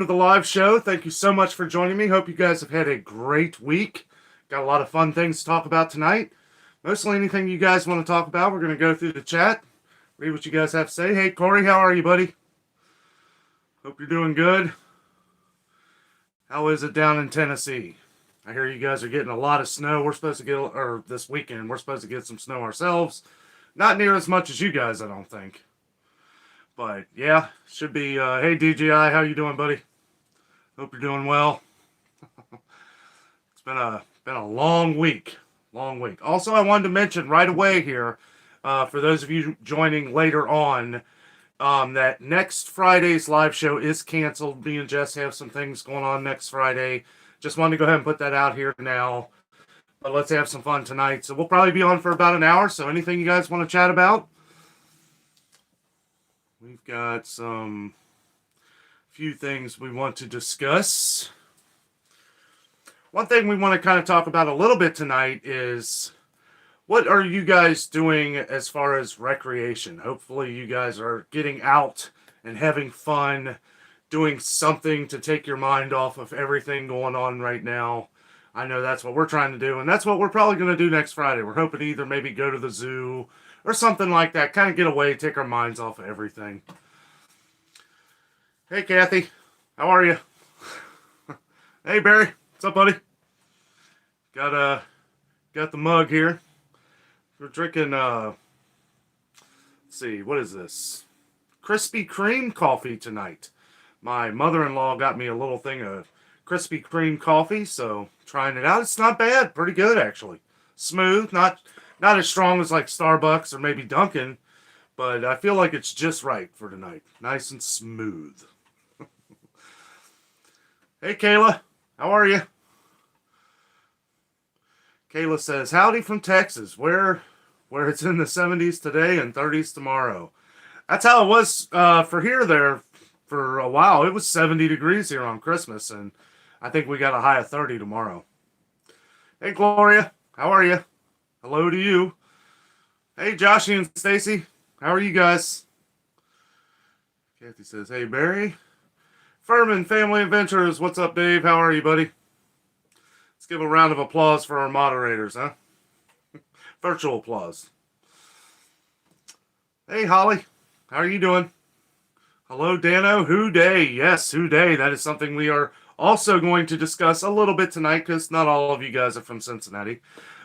to the live show. Thank you so much for joining me. Hope you guys have had a great week. Got a lot of fun things to talk about tonight. Mostly anything you guys want to talk about, we're going to go through the chat, read what you guys have to say. Hey, Corey, how are you, buddy? Hope you're doing good. How is it down in Tennessee? I hear you guys are getting a lot of snow. We're supposed to get, or this weekend, we're supposed to get some snow ourselves. Not near as much as you guys, I don't think. But yeah, should be. Hey DJI, how you doing, buddy? Hope you're doing well. It's been a long week, long week. Also, I wanted to mention right away here, for those of you joining later on, that next Friday's live show is canceled. Me and Jess have some things going on next Friday. Just wanted to go ahead and put that out here now. But let's have some fun tonight. So we'll probably be on for about an hour. So anything you guys want to chat about? We've got some few things we want to discuss. One thing we want to kind of talk about a little bit tonight is what are you guys doing as far as recreation? Hopefully you guys are getting out and having fun, doing something to take your mind off of everything going on right now. I know that's what we're trying to do, and that's what we're probably going to do next Friday. We're hoping to either maybe go to the zoo or something like that, kind of get away, take our minds off of everything. Hey, Kathy. How are you? Hey, Barry. What's up, buddy? Got the mug here. We're drinking, let's see, what is this? Krispy Kreme coffee tonight. My mother-in-law got me a little thing of Krispy Kreme coffee, so trying it out. It's not bad. Pretty good, actually. Smooth. Not as strong as like Starbucks or maybe Dunkin', but I feel like it's just right for tonight. Nice and smooth. Hey, Kayla. How are you? Kayla says, howdy from Texas, where it's in the 70s today and 30s tomorrow. That's how it was for here there for a while. It was 70 degrees here on Christmas, and I think we got a high of 30 tomorrow. Hey, Gloria. How are you? Hello to you. Hey, Joshy and Stacy. How are you guys? Kathy says, hey, Barry. Furman Family Adventures. What's up, Dave? How are you, buddy? Let's give a round of applause for our moderators, huh? Virtual applause. Hey, Holly. How are you doing? Hello, Danno. Who Day? Yes, Who Day. That is something we are also going to discuss a little bit tonight because not all of you guys are from Cincinnati.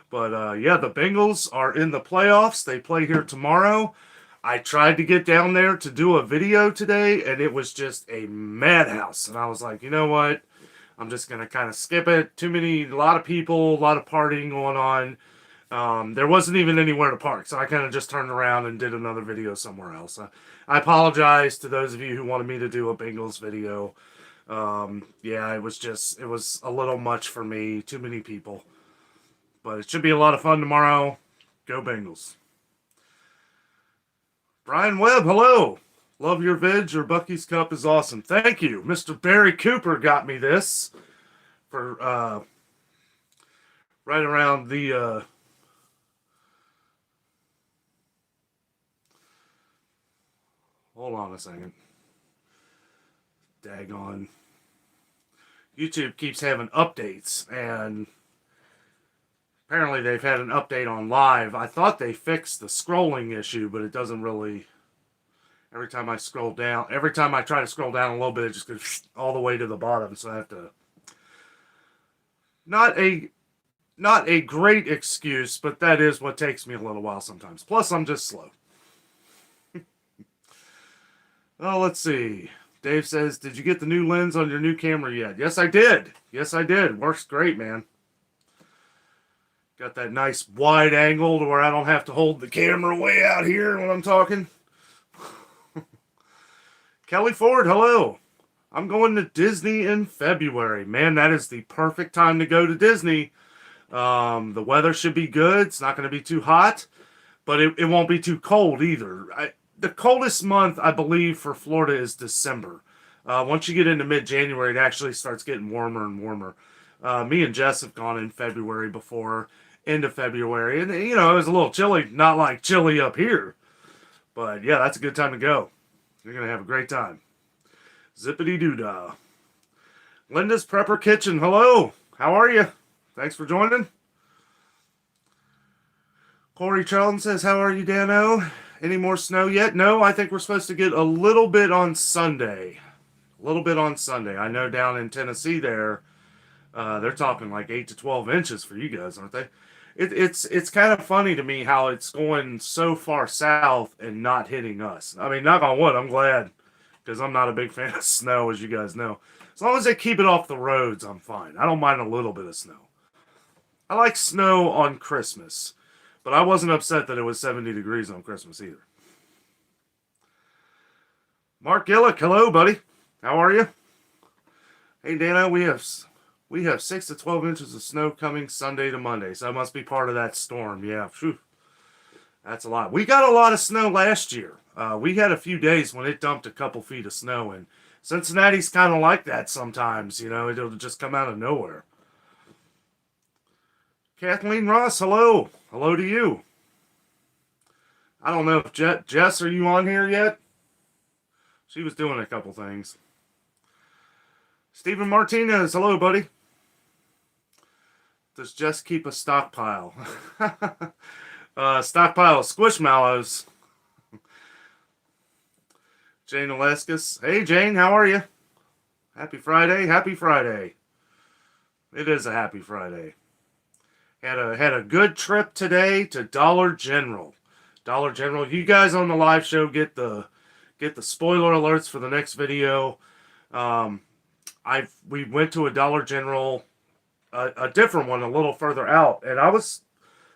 But yeah, the Bengals are in the playoffs. They play here tomorrow. I tried to get down there to do a video today, and it was just a madhouse. And I was like, you know what? I'm just going to kind of skip it. A lot of people, a lot of partying going on. There wasn't even anywhere to park, so I kind of just turned around and did another video somewhere else. I apologize to those of you who wanted me to do a Bengals video. Yeah, it was a little much for me. Too many people. But it should be a lot of fun tomorrow. Go Bengals. Brian Webb, hello. Love your vid. Your Bucky's Cup is awesome. Thank you. Mr. Barry Cooper got me this for right around the hold on a second. Daggone. YouTube keeps having updates, and apparently they've had an update on live. I thought they fixed the scrolling issue, but it doesn't really. Every time I try to scroll down a little bit, it just goes all the way to the bottom. So I have to. Not a great excuse, but that is what takes me a little while sometimes. Plus, I'm just slow. Well, let's see. Dave says, did you get the new lens on your new camera yet? Yes, I did. Yes, I did. Works great, man. Got that nice wide angle to where I don't have to hold the camera way out here when I'm talking. Kelly Ford, hello. I'm going to Disney in February. Man, that is the perfect time to go to Disney. The weather should be good. It's not going to be too hot, but it won't be too cold either. The coldest month, I believe, for Florida is December. Once you get into mid-January, it actually starts getting warmer and warmer. Me and Jess have gone in February before, end of February. And, you know, it was a little chilly, not like chilly up here. But, yeah, that's a good time to go. You're going to have a great time. Zippity-doo-dah. Linda's Prepper Kitchen, hello. How are you? Thanks for joining. Corey Charlton says, how are you, Danno? Any more snow yet? No, I think we're supposed to get a little bit on Sunday. A little bit on Sunday. I know down in Tennessee they're talking like 8 to 12 inches for you guys, aren't they? It's kind of funny to me how it's going so far south and not hitting us. I mean, knock on wood, I'm glad, because I'm not a big fan of snow, as you guys know. As long as they keep it off the roads, I'm fine. I don't mind a little bit of snow. I like snow on Christmas, but I wasn't upset that it was 70 degrees on Christmas either. Mark Gillick, hello, buddy. How are you? Hey, Dana, we have 6 to 12 inches of snow coming Sunday to Monday, so that must be part of that storm. Yeah, phew. That's a lot. We got a lot of snow last year. We had a few days when it dumped a couple feet of snow, and Cincinnati's kind of like that sometimes. You know, it'll just come out of nowhere. Kathleen Ross, hello. Hello to you. I don't know if Jess, are you on here yet? She was doing a couple things. Stephen Martinez, hello, buddy. Does Jess keep a stockpile? Stockpile of squishmallows. Jane Alaskis. Hey, Jane, how are you? Happy Friday. Happy Friday. It is a happy Friday. Had a good trip today to Dollar General. Dollar General. You guys on the live show get the spoiler alerts for the next video. We went to a Dollar General, a different one, a little further out, and I was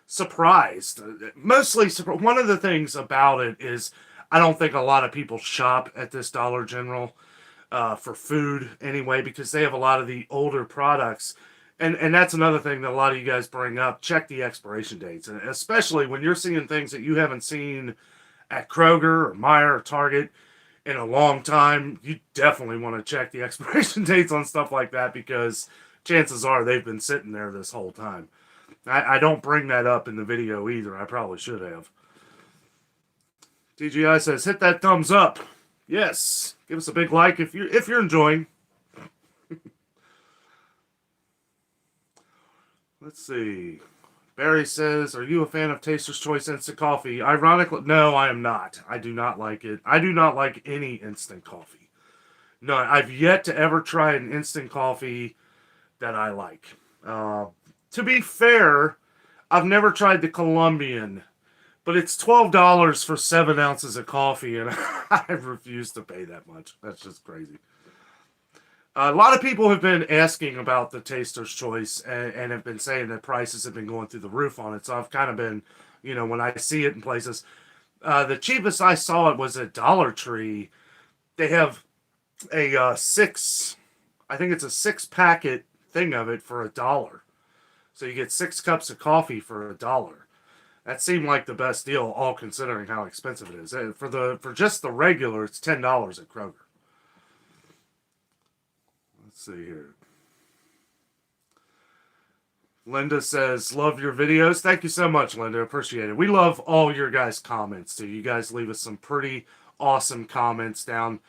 surprised. Mostly, one of the things about it is I don't think a lot of people shop at this Dollar General for food anyway, because they have a lot of the older products. And that's another thing that a lot of you guys bring up. Check the expiration dates, and especially when you're seeing things that you haven't seen at Kroger or Meijer or Target in a long time. You definitely want to check the expiration dates on stuff like that, because chances are they've been sitting there this whole time. I don't bring that up in the video either. I probably should have. TGI says, hit that thumbs up. Yes. Give us a big like if you're enjoying. Let's see. Barry says, are you a fan of Taster's Choice Instant Coffee? Ironically, no, I am not. I do not like it. I do not like any instant coffee. No, I've yet to ever try an instant coffee that I like. To be fair, I've never tried the Colombian, but it's $12 for 7 ounces of coffee, and I refuse to pay that much. That's just crazy. A lot of people have been asking about the Taster's Choice and have been saying that prices have been going through the roof on it. So I've kind of been, when I see it in places, the cheapest I saw it was at Dollar Tree. They have a I think it's a 6-packet thing of it for $1. So you get 6 cups of coffee for $1. That seemed like the best deal, all considering how expensive it is. For just the regular, it's $10 at Kroger. Let's see here. Linda says, love your videos. Thank you so much, Linda. Appreciate it. We love all your guys' comments, too. You guys leave us some pretty awesome comments down.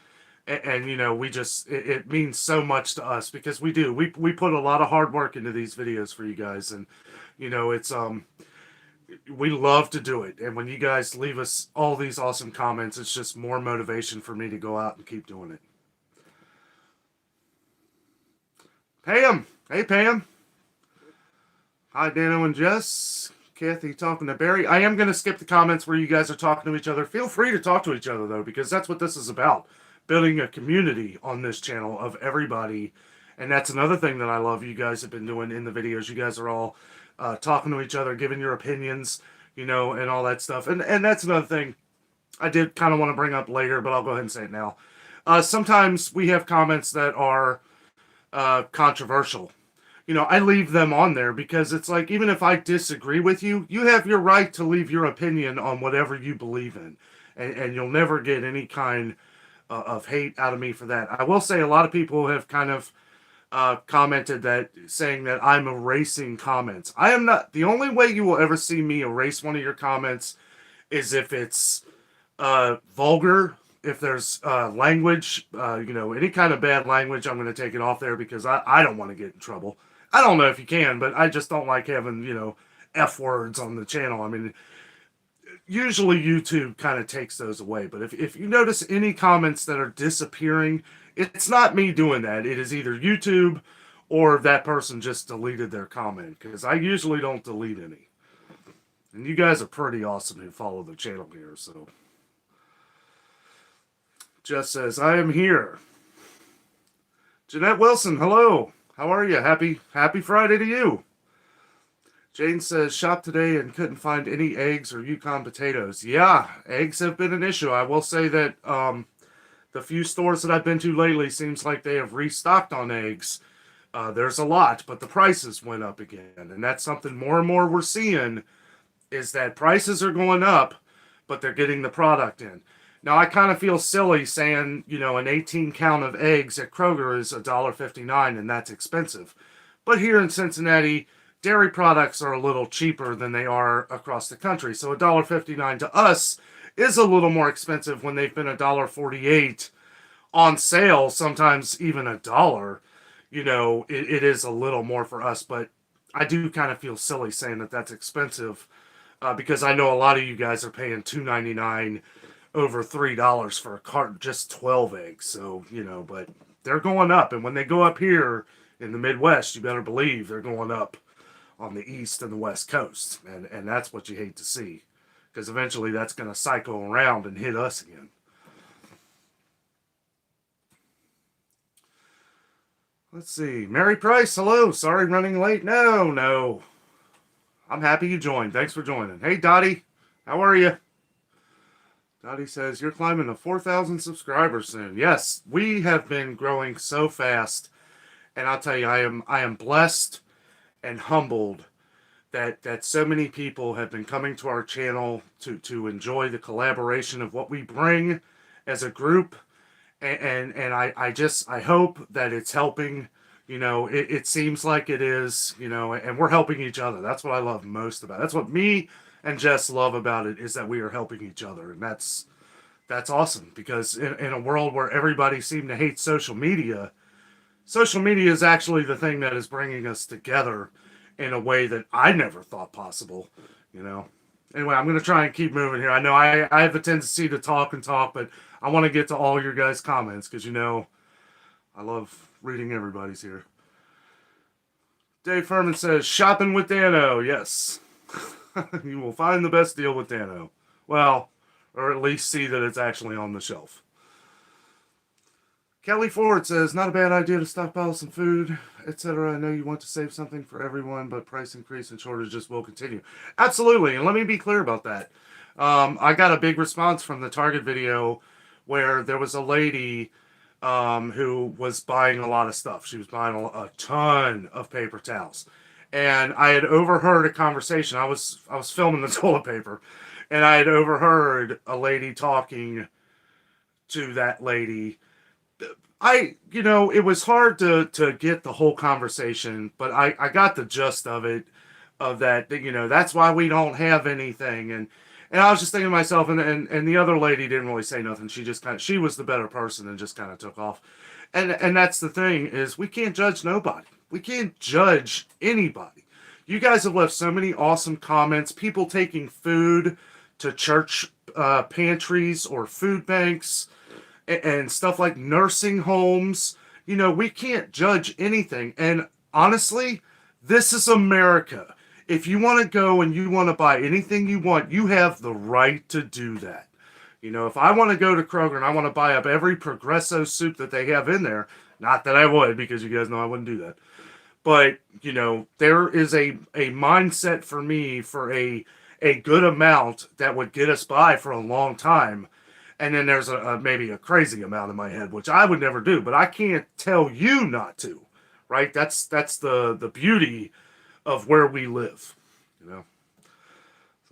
And it means so much to us, because we do. We put a lot of hard work into these videos for you guys. And, it's, we love to do it. And when you guys leave us all these awesome comments, it's just more motivation for me to go out and keep doing it. Pam. Hey, Pam. Hi, Danno and Jess. Kathy talking to Barry. I am going to skip the comments where you guys are talking to each other. Feel free to talk to each other, though, because that's what this is about. Building a community on this channel of everybody. And that's another thing that I love you guys have been doing in the videos. You guys are all talking to each other, giving your opinions, and all that stuff. And that's another thing I did kind of want to bring up later, but I'll go ahead and say it now. Sometimes we have comments that are controversial. I leave them on there because it's like, even if I disagree with you, you have your right to leave your opinion on whatever you believe in. And you'll never get any kind of hate out of me for that. I will say a lot of people have kind of commented that, saying that I'm erasing comments. I am not. The only way you will ever see me erase one of your comments is if it's vulgar if there's language, any kind of bad language, I'm going to take it off there because I don't want to get in trouble. I don't know if you can, but I just don't like having, F words on the channel. I mean, usually YouTube kind of takes those away. But if you notice any comments that are disappearing, it's not me doing that. It is either YouTube or that person just deleted their comment, because I usually don't delete any. And you guys are pretty awesome who follow the channel here. So Jess says, I am here. Jeanette Wilson, hello. How are you? Happy Friday to you. Jane says, shop today and couldn't find any eggs or Yukon potatoes. Yeah, eggs have been an issue. I will say that the few stores that I've been to lately seems like they have restocked on eggs. There's a lot, but the prices went up again. And that's something more and more we're seeing, is that prices are going up, but they're getting the product in. Now, I kind of feel silly saying, an 18 count of eggs at Kroger is $1.59, and that's expensive. But here in Cincinnati, dairy products are a little cheaper than they are across the country. So $1.59 to us is a little more expensive when they've been $1.48 on sale, sometimes even $1. It is a little more for us, but I do kind of feel silly saying that that's expensive because I know a lot of you guys are paying $2.99 over $3 for a carton, just 12 eggs. So, but they're going up. And when they go up here in the Midwest, you better believe they're going up on the East and the West Coast. And that's what you hate to see, because eventually that's going to cycle around and hit us again. Let's see. Mary Price, hello. Sorry running late. No. I'm happy you joined. Thanks for joining. Hey, Dottie. How are you? Dottie says, you're climbing to 4,000 subscribers soon. Yes, we have been growing so fast. And I'll tell you, I am blessed and humbled that so many people have been coming to our channel to enjoy the collaboration of what we bring as a group. And I hope that it's helping. It seems like it is, and we're helping each other. That's what I love most about it. That's what me and Jess love about it, is that we are helping each other. And that's awesome, because in a world where everybody seems to hate social media is actually the thing that is bringing us together in a way that I never thought possible, Anyway, I'm going to try and keep moving here. I know I have a tendency to talk, but I want to get to all your guys' comments, because, I love reading everybody's here. Dave Furman says, shopping with Danno. Yes. You will find the best deal with Danno. Well, or at least see that it's actually on the shelf. Kelly Ford says, not a bad idea to stockpile some food, etc. I know you want to save something for everyone, but price increase and shortages will continue. Absolutely, and let me be clear about that. I got a big response from the Target video where there was a lady who was buying a lot of stuff. She was buying a ton of paper towels. And I had overheard a conversation. I was filming the toilet paper, and I had overheard a lady talking to that lady. It was hard to get the whole conversation, but I got the gist of it, of that, that's why we don't have anything. And I was just thinking to myself, and the other lady didn't really say nothing. She just she was the better person and just kind of took off. And that's the thing, is we can't judge nobody. We can't judge anybody. You guys have left so many awesome comments. People taking food to church pantries or food banks and stuff like nursing homes. We can't judge anything. And honestly, this is America. If you want to go and you want to buy anything you want, you have the right to do that. If I want to go to Kroger and I want to buy up every Progresso soup that they have in there, not that I would, because you guys know I wouldn't do that. But, there is a mindset for me for a good amount that would get us by for a long time. And then there's maybe a crazy amount in my head, which I would never do. But I can't tell you not to, right? That's the beauty of where we live, So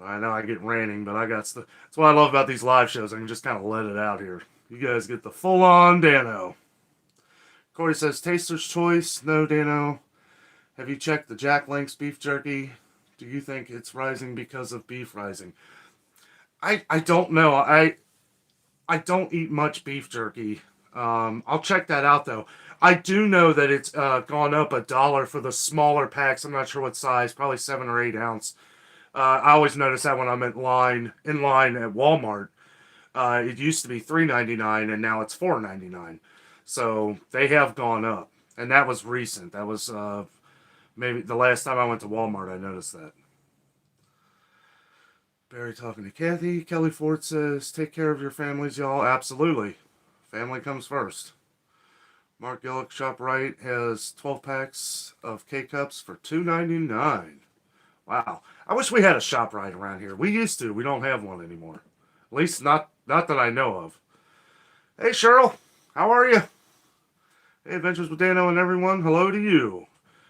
I know I get ranting, but that's what I love about these live shows. I can just kind of let it out here. You guys get the full-on Danno. Corey says, Taster's Choice. No, Danno. Have you checked the Jack Link's beef jerky? Do you think it's rising because of beef rising? I don't know. I don't eat much beef jerky. I'll check that out though. I do know that it's gone up $1 for the smaller packs. I'm not sure what size, probably 7 or 8 ounce. I always notice that when I'm in line at Walmart. It used to be $3.99 and now it's $4.99. So they have gone up, and that was recent. That was maybe the last time I went to Walmart. I noticed that. Barry talking to Kathy. Kelly Ford says, "Take care of your families, y'all." Absolutely, family comes first. Mark Gillick, ShopRite has 12 packs of K-Cups for $2.99. Wow. I wish we had a ShopRite around here. We used to. We don't have one anymore. At least not that I know of. Hey, Cheryl. How are you? Hey, Adventures with Danno and everyone. Hello to you.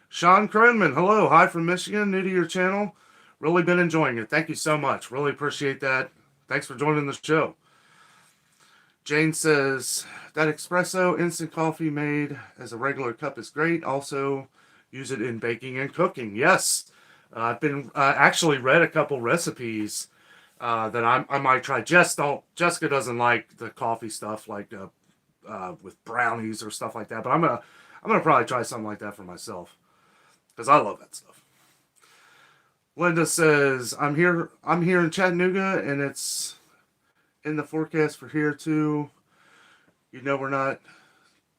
Sean Kronman. Hello. Hi from Michigan. New to your channel. Really been enjoying it. Thank you so much. Really appreciate that. Thanks for joining the show. Jane says, that espresso instant coffee made as a regular cup is great. Also, use it in baking and cooking. Yes. I've been actually read a couple recipes that I might try. Jessica doesn't like the coffee stuff like with brownies or stuff like that. But I'm gonna probably try something like that for myself because I love that stuff. Linda says, I'm here in Chattanooga, and it's in the forecast for here too. You know, we're not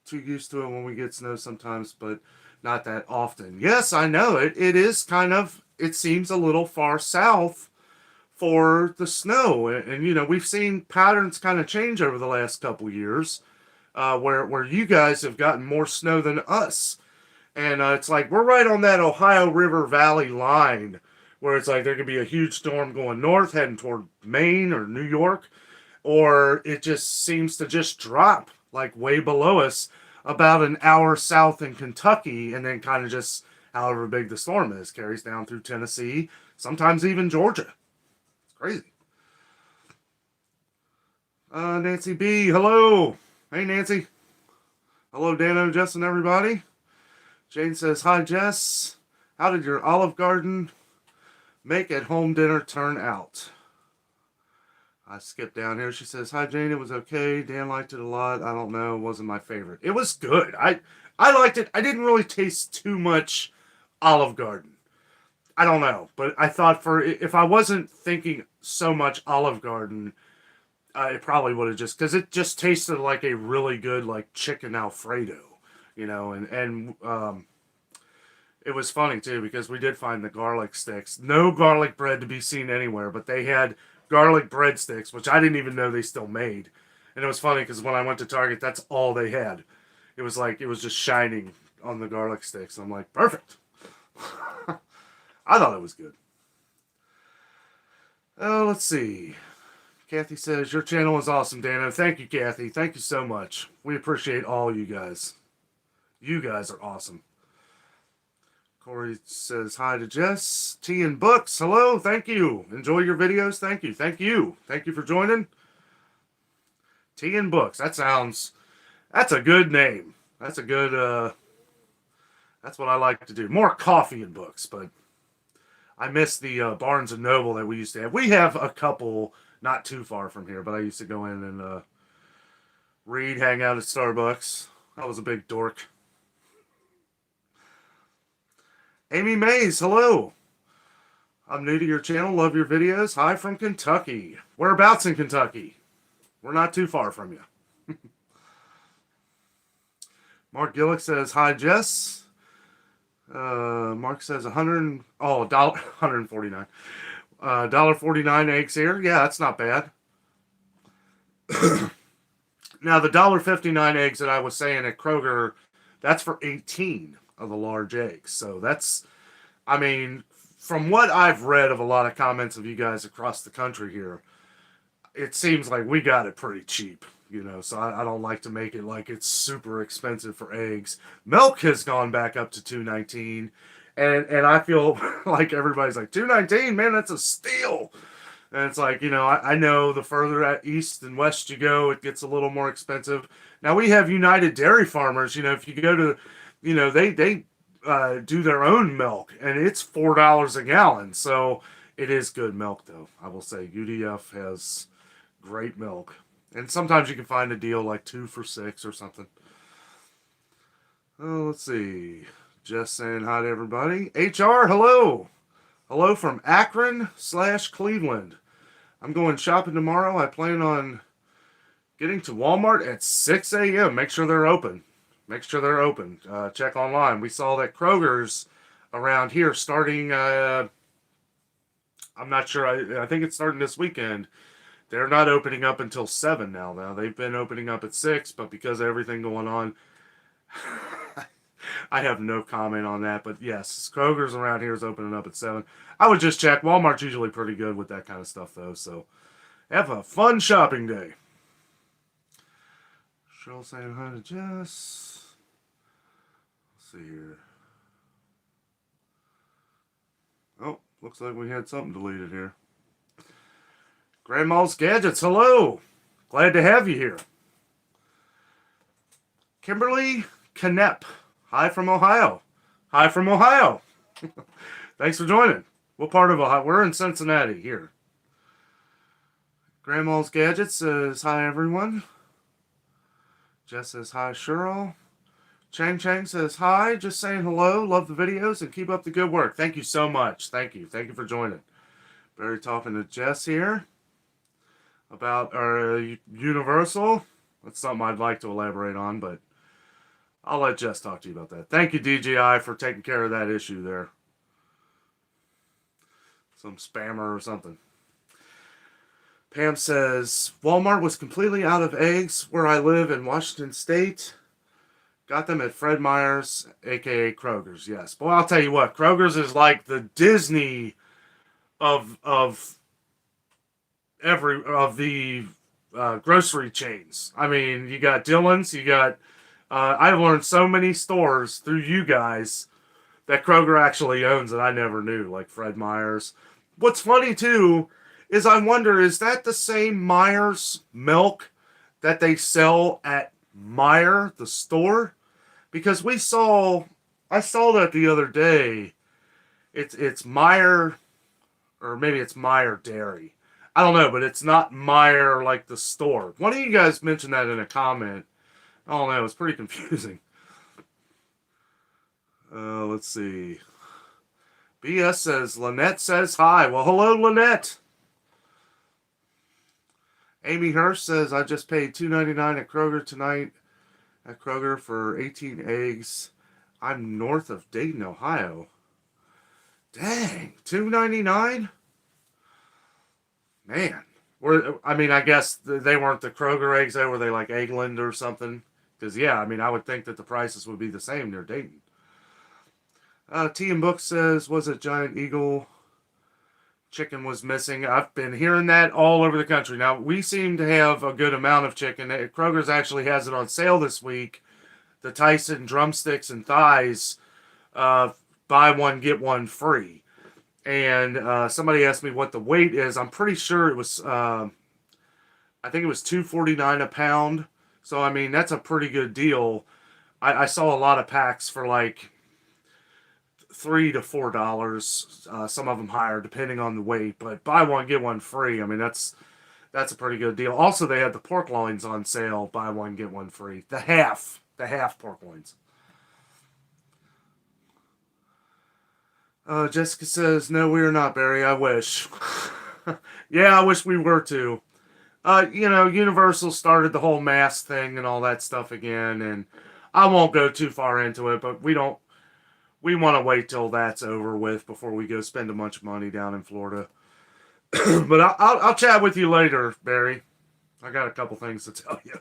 too used to it when we get snow sometimes, but not that often. Yes, I know it. It is kind of, it seems a little far south for the snow. And you know, we've seen patterns kind of change over the last couple years, where you guys have gotten more snow than us. And it's like, we're right on that Ohio River Valley line where it's like there could be a huge storm going north, heading toward Maine or New York, or it just seems to just drop like way below us about an hour south in Kentucky, and then kind of just, however big the storm is, carries down through Tennessee, sometimes even Georgia. It's crazy. Nancy B, hello. Hey, Nancy. Hello, Danno, Jess, and everybody. Jane says, hi, Jess. How did your Olive Garden make at home dinner turn out? I skipped down here. She says, hi, Jane. It was okay. Dan liked it a lot. I don't know. It wasn't my favorite. It was good. I liked it. I didn't really taste too much Olive Garden. I don't know. But I thought if I wasn't thinking so much Olive Garden, it probably would have because it just tasted like a really good, like, chicken Alfredo, you know, and it was funny, too, because we did find the garlic sticks. No garlic bread to be seen anywhere, but they had garlic breadsticks, which I didn't even know they still made. And it was funny because when I went to Target, that's all they had. It was like, it was just shining on the garlic sticks. I'm like, perfect. I thought it was good. Oh, let's see. Kathy says, your channel is awesome, Danno. Thank you, Kathy. Thank you so much. We appreciate all you guys. You guys are awesome. Corey says, hi to Jess. Tea and Books. Hello. Thank you. Enjoy your videos. Thank you. Thank you. Thank you for joining. Tea and Books. That's a good name. That's a good, that's what I like to do. More coffee and books, but I miss the Barnes & Noble that we used to have. We have a couple not too far from here, but I used to go in and read, hang out at Starbucks. I was a big dork. Amy Mays, hello. I'm new to your channel. Love your videos. Hi from Kentucky. Whereabouts in Kentucky? We're not too far from you. Mark Gillick says, hi, Jess. Mark says $149. $1.49 eggs here. Yeah, that's not bad. Now, the $1.59 eggs that I was saying at Kroger, that's for 18 of the large eggs. So that's, I mean, from what I've read of a lot of comments of you guys across the country here, it seems like we got it pretty cheap, you know, so I don't like to make it like it's super expensive for eggs. Milk has gone back up to $2.19, and I feel like everybody's like, $2.19, man, that's a steal. And it's like, you know, I know the further east and west you go, it gets a little more expensive. Now, we have United Dairy Farmers, you know, if you go to, you know, they do their own milk, and it's $4 a gallon. So it is good milk, though. I will say UDF has great milk. And sometimes you can find a deal like 2 for $6 or something. Oh, let's see. Just saying hi to everybody. HR, hello. Hello from Akron/Cleveland. I'm going shopping tomorrow. I plan on getting to Walmart at 6 a.m. Make sure they're open. Make sure they're open. Check online. We saw that Kroger's around here starting, I'm not sure. I think it's starting this weekend. They're not opening up until 7 now. Now, they've been opening up at 6, but because of everything going on, I have no comment on that. But yes, Kroger's around here is opening up at 7. I would just check. Walmart's usually pretty good with that kind of stuff, though. So have a fun shopping day. Cheryl saying hi to Jess. Let's see here. Oh, looks like we had something deleted here. Grandma's Gadgets, hello. Glad to have you here. Kimberly Knepp, hi from Ohio. Hi from Ohio. Thanks for joining. What part of Ohio? We're in Cincinnati here. Grandma's Gadgets says hi, everyone. Jess says hi, Cheryl. Chang Chang says hi, just saying hello. Love the videos and keep up the good work. Thank you so much. Thank you. Thank you for joining. Barry talking to Jess here about our Universal. That's something I'd like to elaborate on, but I'll let Jess talk to you about that. Thank you, DJI, for taking care of that issue there. Some spammer or something. Pam says, Walmart was completely out of eggs where I live in Washington State. Got them at Fred Meyer's, a.k.a. Kroger's, yes. But I'll tell you what, Kroger's is like the Disney of the grocery chains. I mean, you got Dillon's, you got... I've learned so many stores through you guys that Kroger actually owns that I never knew, like Fred Meyer's. What's funny, too, is I wonder, is that the same Meyer's milk that they sell at Meijer, the store? Because I saw that the other day. It's Meijer, or maybe it's Meijer Dairy. I don't know, but it's not Meijer like the store. One of you guys mentioned that in a comment. I don't know, it's pretty confusing. Let's see. BS says, Lynette says hi. Well, hello, Lynette. Amy Hirsch says, I just paid $2.99 at Kroger tonight. At Kroger for 18 eggs. I'm north of Dayton, Ohio. Dang, $2.99? Man. I guess they weren't the Kroger eggs, though. Were they like Eggland or something? Because, yeah, I would think that the prices would be the same near Dayton. T and Book says, was it Giant Eagle? Chicken was missing. I've been hearing that all over the country. Now, we seem to have a good amount of chicken. Kroger's actually has it on sale this week. The Tyson drumsticks and thighs, buy one, get one free. And somebody asked me what the weight is. I'm pretty sure it was, I think it was $2.49 a pound. So, that's a pretty good deal. I saw a lot of packs for like $3 to $4. Some of them higher, depending on the weight. But buy one, get one free. That's a pretty good deal. Also, they had the pork loins on sale. Buy one, get one free. The half pork loins. Jessica says, no, we are not, Barry. I wish. Yeah, I wish we were too. Universal started the whole mask thing and all that stuff again, and I won't go too far into it, but we want to wait till that's over with before we go spend a bunch of money down in Florida. But I'll chat with you later, Barry. I got a couple things to tell you.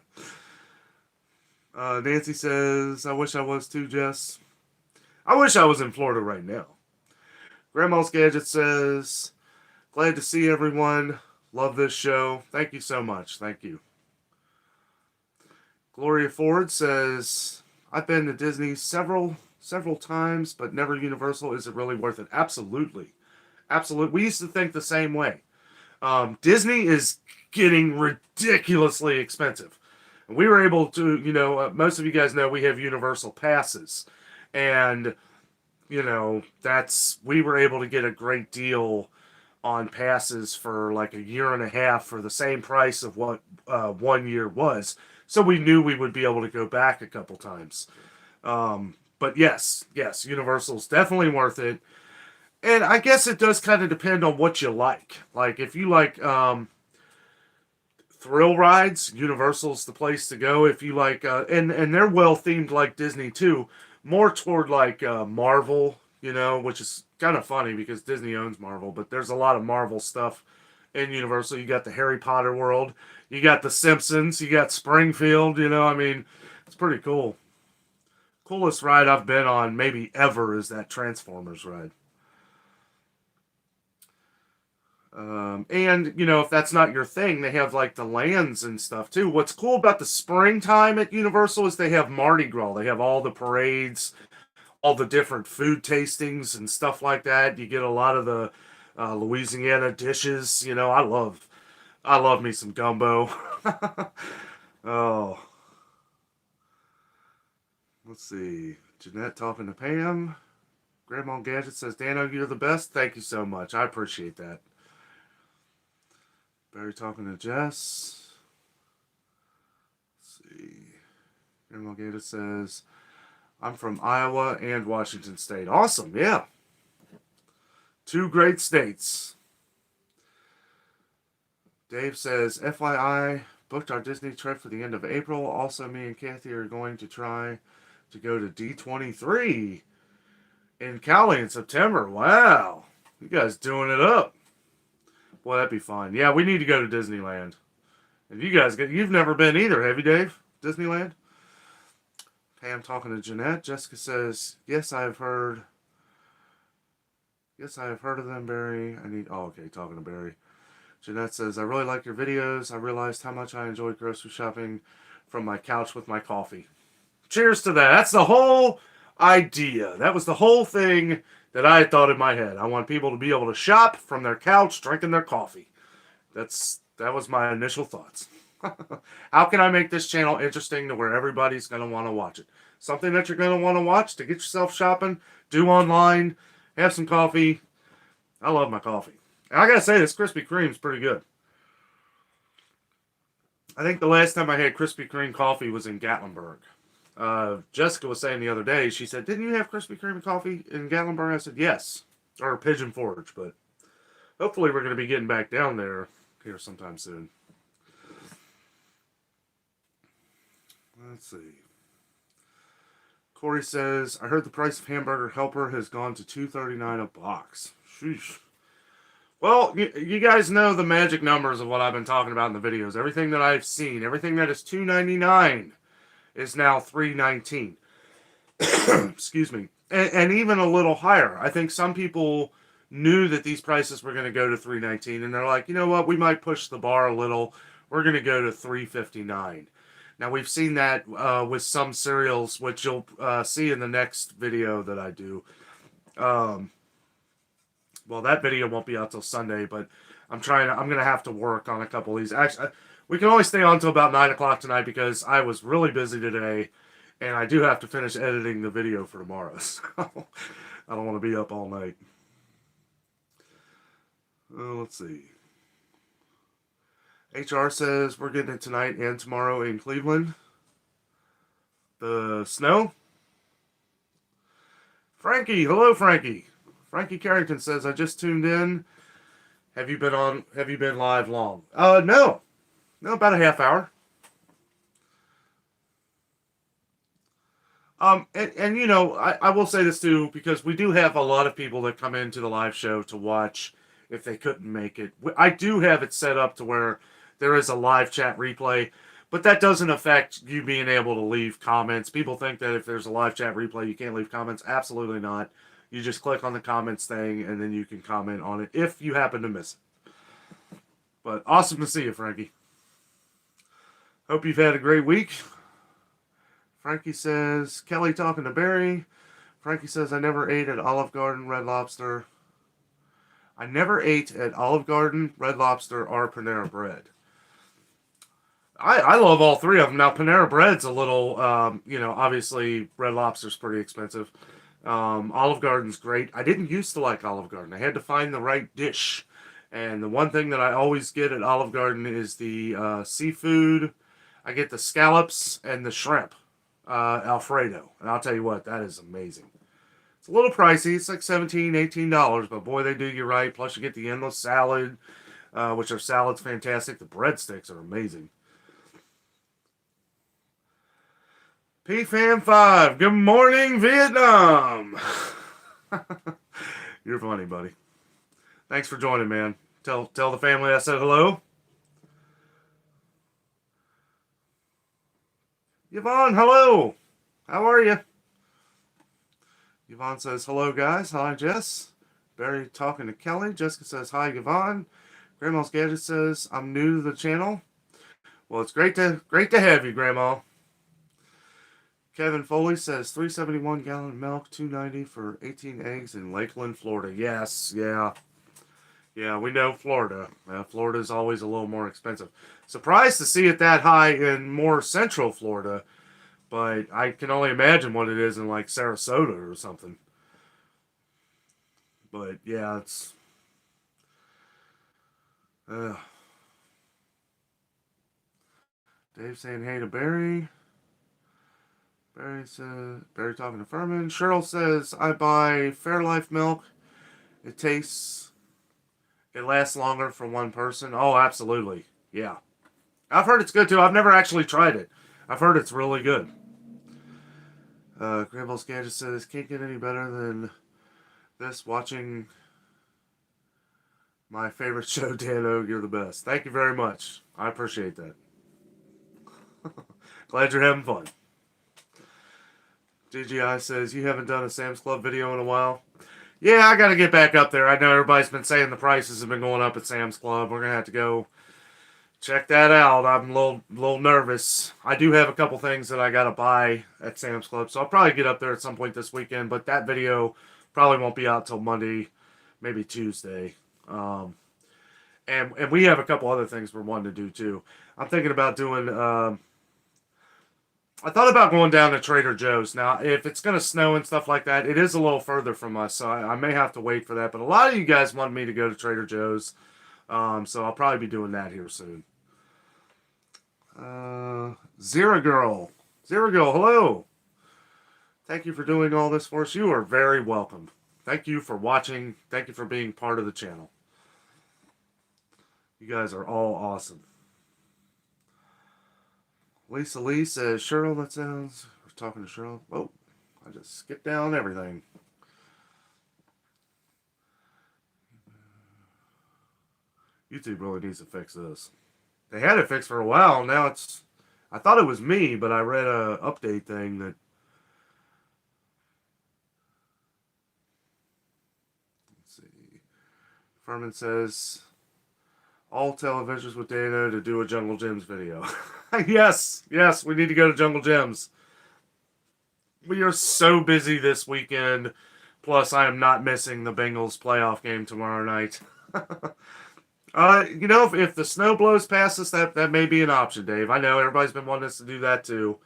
Nancy says, I wish I was too, Jess. I wish I was in Florida right now. Grandma's Gadget says, glad to see everyone. Love this show. Thank you so much. Thank you. Gloria Ford says, I've been to Disney several times, but never Universal. Is it really worth it? Absolutely. Absolutely. We used to think the same way. Disney is getting ridiculously expensive. We were able to, most of you guys know we have Universal passes. And, we were able to get a great deal on passes for like a year and a half for the same price of what 1 year was. So we knew we would be able to go back a couple times. But yes, Universal's definitely worth it. And I guess it does kind of depend on what you like. Like if you like thrill rides, Universal's the place to go. If you like, and they're well themed like Disney too, more toward like Marvel, which is kind of funny because Disney owns Marvel, but there's a lot of Marvel stuff in Universal. You got the Harry Potter world, you got the Simpsons, you got Springfield. I mean, it's pretty cool. Coolest ride I've been on maybe ever is that Transformers ride. And if that's not your thing, they have like the lands and stuff too. What's cool about the springtime at Universal is they have Mardi Gras. They have all the parades, all the different food tastings and stuff like that. You get a lot of the Louisiana dishes. I love me some gumbo. Oh, let's see. Jeanette talking to Pam. Grandma Gadget says, Danno, you're the best. Thank you so much. I appreciate that. Barry talking to Jess. Let's see. Grandma Gadget says, I'm from Iowa and Washington State. Awesome, yeah. 2 great states. Dave says, FYI, booked our Disney trip for the end of April. Also, me and Kathy are going to try to go to D23 in Cali in September. Wow. You guys doing it up. Boy, that'd be fun. Yeah, we need to go to Disneyland. And you've never been either, have you, Dave? Disneyland? Pam talking to Jeanette. Jessica says, yes, I have heard of them, Barry. Talking to Barry. Jeanette says, I really like your videos. I realized how much I enjoy grocery shopping from my couch with my coffee. Cheers to that. That's the whole idea. That was the whole thing that I had thought in my head. I want people to be able to shop from their couch drinking their coffee. That was my initial thoughts. How can I make this channel interesting to where everybody's going to want to watch it? Something that you're going to want to watch to get yourself shopping, do online, have some coffee. I love my coffee. And I got to say, this Krispy Kreme's pretty good. I think the last time I had Krispy Kreme coffee was in Gatlinburg. Jessica was saying the other day, she said, didn't you have Krispy Kreme coffee in Gatlinburg? I said, yes. Or Pigeon Forge, but hopefully we're going to be getting back down there here sometime soon. Let's see. Corey says, I heard the price of hamburger helper has gone to $2.39 a box. Sheesh. Well, you guys know the magic numbers of what I've been talking about in the videos. Everything that I've seen, everything that is $2.99 is now $3.19. Excuse me. And even a little higher. I think some people knew that these prices were going to go to $3.19, and they're like, you know what, we might push the bar a little. We're going to go to $3.59. Now, we've seen that with some cereals, which you'll see in the next video that I do. Well, that video won't be out till Sunday, but I'm going to have to work on a couple of these. Actually, we can only stay on until about 9 o'clock tonight because I was really busy today, and I do have to finish editing the video for tomorrow. So I don't want to be up all night. Let's see. HR says we're getting it tonight and tomorrow in Cleveland. The snow. Frankie, hello Frankie. Frankie Carrington says, I just tuned in. Have you been live long? No, about a half hour. And you know, I will say this too, because we do have a lot of people that come into the live show to watch if they couldn't make it. I do have it set up to where there is a live chat replay, but that doesn't affect you being able to leave comments. People think that if there's a live chat replay, you can't leave comments. Absolutely not. You just click on the comments thing, and then you can comment on it if you happen to miss it. But awesome to see you, Frankie. Hope you've had a great week. Frankie says, Kelly talking to Barry. Frankie says, I never ate at Olive Garden, Red Lobster. I never ate at Olive Garden, Red Lobster, or Panera Bread. I love all three of them. Now, Panera Bread's a little, obviously Red Lobster's pretty expensive. Olive Garden's great. I didn't used to like Olive Garden. I had to find the right dish. And the one thing that I always get at Olive Garden is the seafood. I get the scallops and the shrimp Alfredo. And I'll tell you what, that is amazing. It's a little pricey. It's like $17, $18, but boy, they do you right. Plus, you get the endless salad, which our salad's fantastic. The breadsticks are amazing. PFAM5, good morning, Vietnam. You're funny, buddy. Thanks for joining, man. Tell the family I said hello. Yvonne, hello. How are you? Yvonne says, hello, guys. Hi, Jess. Barry talking to Kelly. Jessica says, hi, Yvonne. Grandma's Gadget says, I'm new to the channel. Well, it's great to have you, Grandma. Kevin Foley says, 371 gallon of milk, $2.90 for 18 eggs in Lakeland, Florida. Yes, yeah. Yeah, we know Florida. Florida's always a little more expensive. Surprised to see it that high in more central Florida, but I can only imagine what it is in like Sarasota or something. But yeah, it's Dave saying hey to Barry. Barry says, Barry talking to Furman. Cheryl says, I buy Fairlife milk. It lasts longer for one person. Oh, absolutely. Yeah. I've heard it's good too. I've never actually tried it. I've heard it's really good. Grandpa's Gadget says, can't get any better than this watching my favorite show, Danno. You're the best. Thank you very much. I appreciate that. Glad you're having fun. DGI says, you haven't done a Sam's Club video in a while. Yeah, I got to get back up there. I know everybody's been saying the prices have been going up at Sam's Club. We're going to have to go check that out. I'm a little nervous. I do have a couple things that I got to buy at Sam's Club, so I'll probably get up there at some point this weekend, but that video probably won't be out till Monday, maybe Tuesday. And we have a couple other things we're wanting to do, too. I'm thinking about doing... I thought about going down to Trader Joe's. Now, if it's going to snow and stuff like that, it is a little further from us, so I may have to wait for that. But a lot of you guys want me to go to Trader Joe's, so I'll probably be doing that here soon. Zero Girl, hello. Thank you for doing all this for us. You are very welcome. Thank you for watching. Thank you for being part of the channel. You guys are all awesome. Lisa Lee says, Cheryl, that sounds... We're talking to Cheryl. Oh, I just skipped down everything. YouTube really needs to fix this. They had it fixed for a while. Now it's... I thought it was me, but I read a update thing that... Let's see. Furman says... All televisions with Danno to do a Jungle Gyms video. Yes, we need to go to Jungle Gyms. We are so busy this weekend. Plus, I am not missing the Bengals playoff game tomorrow night. If the snow blows past us, that may be an option, Dave. I know everybody's been wanting us to do that too.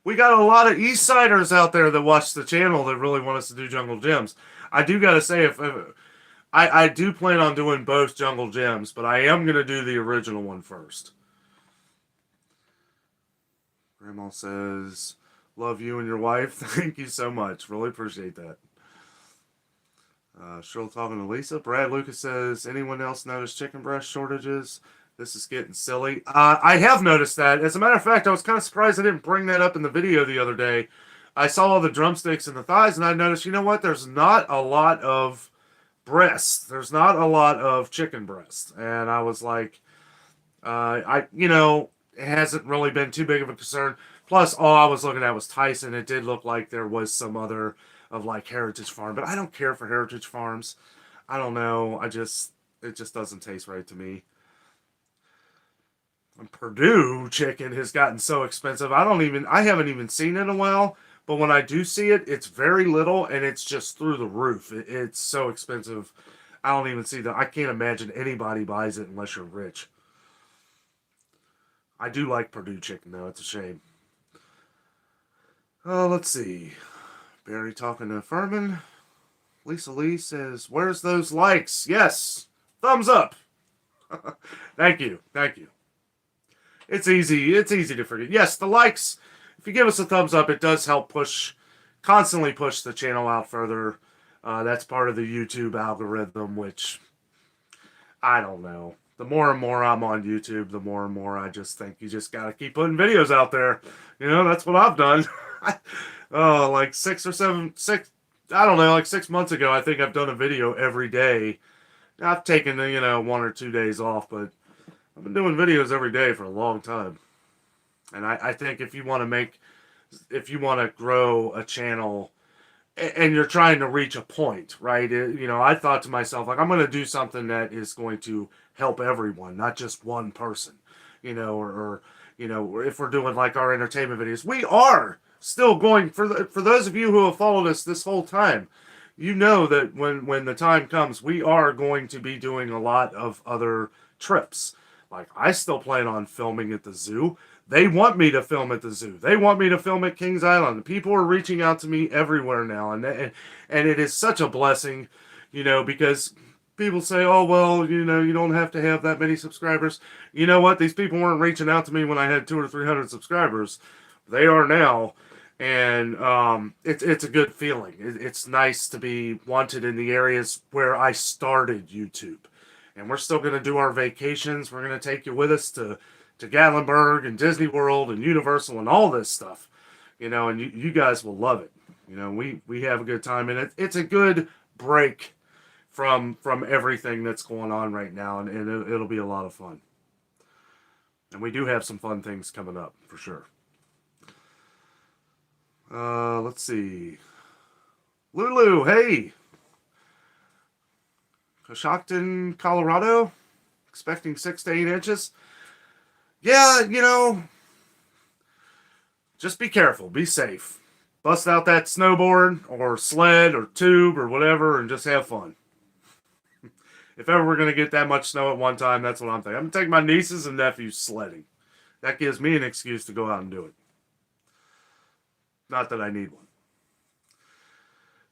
We got a lot of East Siders out there that watch the channel that really want us to do Jungle Gyms. I do got to say, if I do plan on doing both Jungle Gyms, but I am going to do the original one first. Grandma says, love you and your wife. Thank you so much. Really appreciate that. Cheryl talking to Lisa. Brad Lucas says, anyone else notice chicken breast shortages? This is getting silly. I have noticed that. As a matter of fact, I was kind of surprised I didn't bring that up in the video the other day. I saw all the drumsticks and the thighs, and I noticed, you know what? There's not a lot of breasts. There's not a lot of chicken breasts. And I was like, it hasn't really been too big of a concern. Plus, all I was looking at was Tyson. It did look like there was some other of like Heritage Farm, but I don't care for Heritage Farms. I don't know. It just doesn't taste right to me. And Purdue chicken has gotten so expensive. I haven't even seen it in a while. But when I do see it, it's very little, and it's just through the roof. It's so expensive. I don't even see that. I can't imagine anybody buys it unless you're rich. I do like Purdue chicken, though. It's a shame. Let's see. Barry talking to Furman. Lisa Lee says, where's those likes? Yes. Thumbs up. Thank you. Thank you. It's easy. It's easy to forget. Yes, the likes. If you give us a thumbs up, it does help constantly push the channel out further. That's part of the YouTube algorithm, which I don't know. The more and more I'm on YouTube, the more and more I just think you just got to keep putting videos out there. You know, that's what I've done. Oh, like 6 months ago, I think I've done a video every day. I've taken, 1 or 2 days off, but I've been doing videos every day for a long time. And I think if you want to grow a channel and you're trying to reach a point, right? I thought to myself, like, I'm going to do something that is going to help everyone, not just one person, or if we're doing like our entertainment videos, we are still going for those of you who have followed us this whole time. You know that when the time comes, we are going to be doing a lot of other trips. Like, I still plan on filming at the zoo. They want me to film at the zoo. They want me to film at Kings Island. People are reaching out to me everywhere now, and it is such a blessing, because people say, "Oh, well, you don't have to have that many subscribers." You know what? These people weren't reaching out to me when I had 200 or 300 subscribers. They are now, and it's a good feeling. It's nice to be wanted in the areas where I started YouTube, and we're still going to do our vacations. We're going to take you with us to Gatlinburg and Disney World and Universal and all this stuff, and you guys will love it. We have a good time, and it's a good break from everything that's going on right now, and it'll be a lot of fun. And we do have some fun things coming up for sure. Let's see. Lulu, hey. Coshocton, Colorado, expecting 6 to 8 inches. Yeah, just be careful. Be safe. Bust out that snowboard or sled or tube or whatever and just have fun. If ever we're going to get that much snow at one time, that's what I'm thinking. I'm going to take my nieces and nephews sledding. That gives me an excuse to go out and do it. Not that I need one.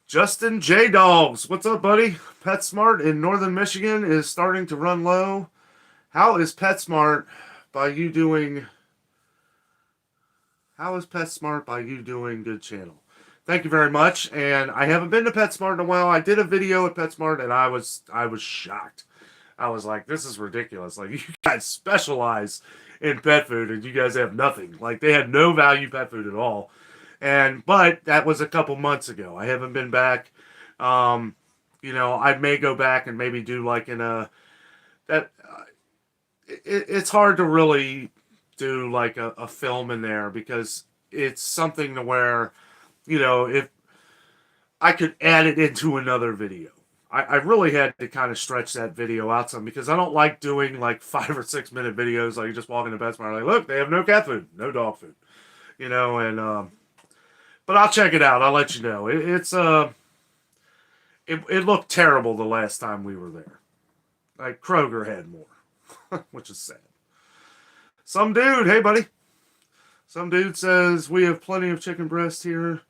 Justin J. Dogs. What's up, buddy? PetSmart in northern Michigan is starting to run low. How is PetSmart by you doing good channel? Thank you very much. And I haven't been to PetSmart in a while. I did a video at PetSmart and I was shocked. I was like, this is ridiculous. Like, you guys specialize in pet food and you guys have nothing. Like, they had no value pet food at all. But that was a couple months ago. I haven't been back. I may go back and maybe do like it's hard to really do like a film in there because it's something to where, if I could add it into another video. I really had to kind of stretch that video out some because I don't like doing like 5 or 6 minute videos like you just walk into PetSmart like, look, they have no cat food, no dog food, but I'll check it out. I'll let you know. It looked terrible the last time we were there. Like Kroger had more, which is sad. Some dude, hey buddy. Some dude says we have plenty of chicken breast here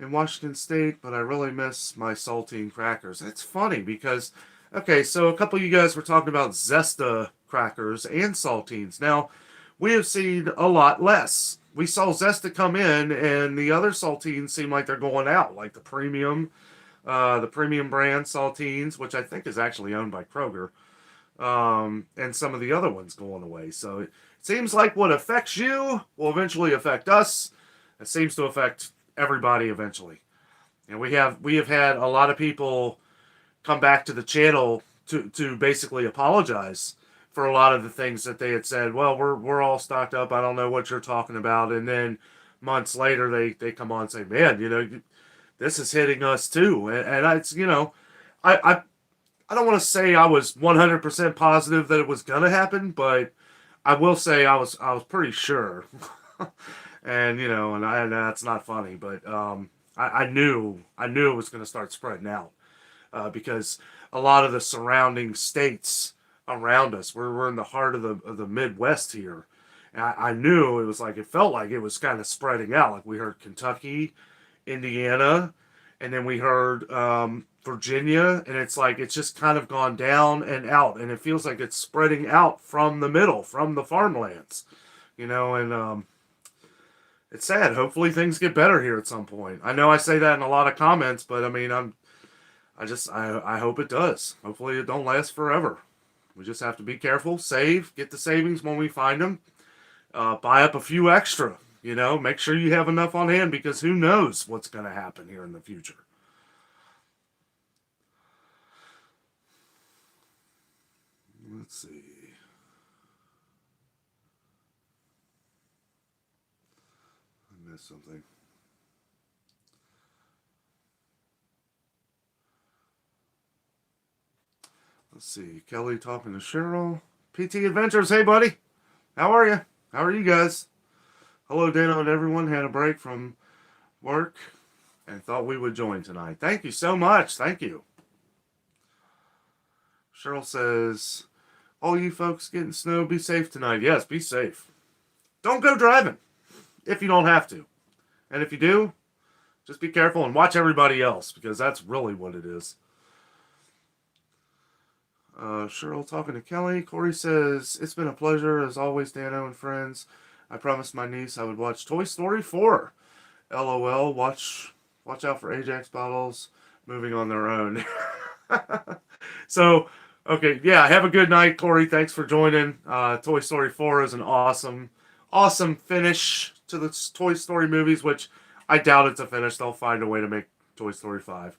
in Washington State, but I really miss my saltine crackers. It's funny because, okay, so a couple of you guys were talking about Zesta crackers and saltines. Now, we have seen a lot less. We saw Zesta come in, and the other saltines seem like they're going out, like the premium brand saltines, which I think is actually owned by Kroger, and some of the other ones going away. So it seems like what affects you will eventually affect us. It seems to affect everybody eventually. And we have had a lot of people come back to the channel to basically apologize for a lot of the things that they had said. Well, we're all stocked up. I don't know what you're talking about. And then months later, they come on and say, man, this is hitting us too. And it's, I don't want to say I was 100% positive that it was going to happen, but I will say I was pretty sure. And, and that's not funny, but I knew it was going to start spreading out because a lot of the surrounding states around us, we're in the heart of the Midwest here. And I knew it felt like it was kind of spreading out. Like we heard Kentucky, Indiana, and then we heard Virginia, and it's like it's just kind of gone down and out, and it feels like it's spreading out from the middle, from the farmlands, and it's sad. Hopefully things get better here at some point. I know I say that in a lot of comments, but I mean, I hope it does. Hopefully it don't last forever. We just have to be careful, save, get the savings when we find them, buy up a few extra, make sure you have enough on hand, because who knows what's going to happen here in the future. Let's see. I missed something. Let's see. Kelly talking to Cheryl. PT Adventures. Hey, buddy. How are you? How are you guys? Hello, Danno and everyone. Had a break from work and thought we would join tonight. Thank you so much. Thank you. Cheryl says, all you folks getting snow, be safe tonight. Yes, be safe. Don't go driving if you don't have to. And if you do, just be careful and watch everybody else, because that's really what it is. Cheryl talking to Kelly. Corey says, it's been a pleasure as always, Danno and friends. I promised my niece I would watch Toy Story 4. LOL. Watch out for Ajax bottles moving on their own. So, okay, yeah, have a good night, Corey. Thanks for joining. Toy Story 4 is an awesome finish to the Toy Story movies, which I doubt it's a finish. They'll find a way to make Toy Story 5.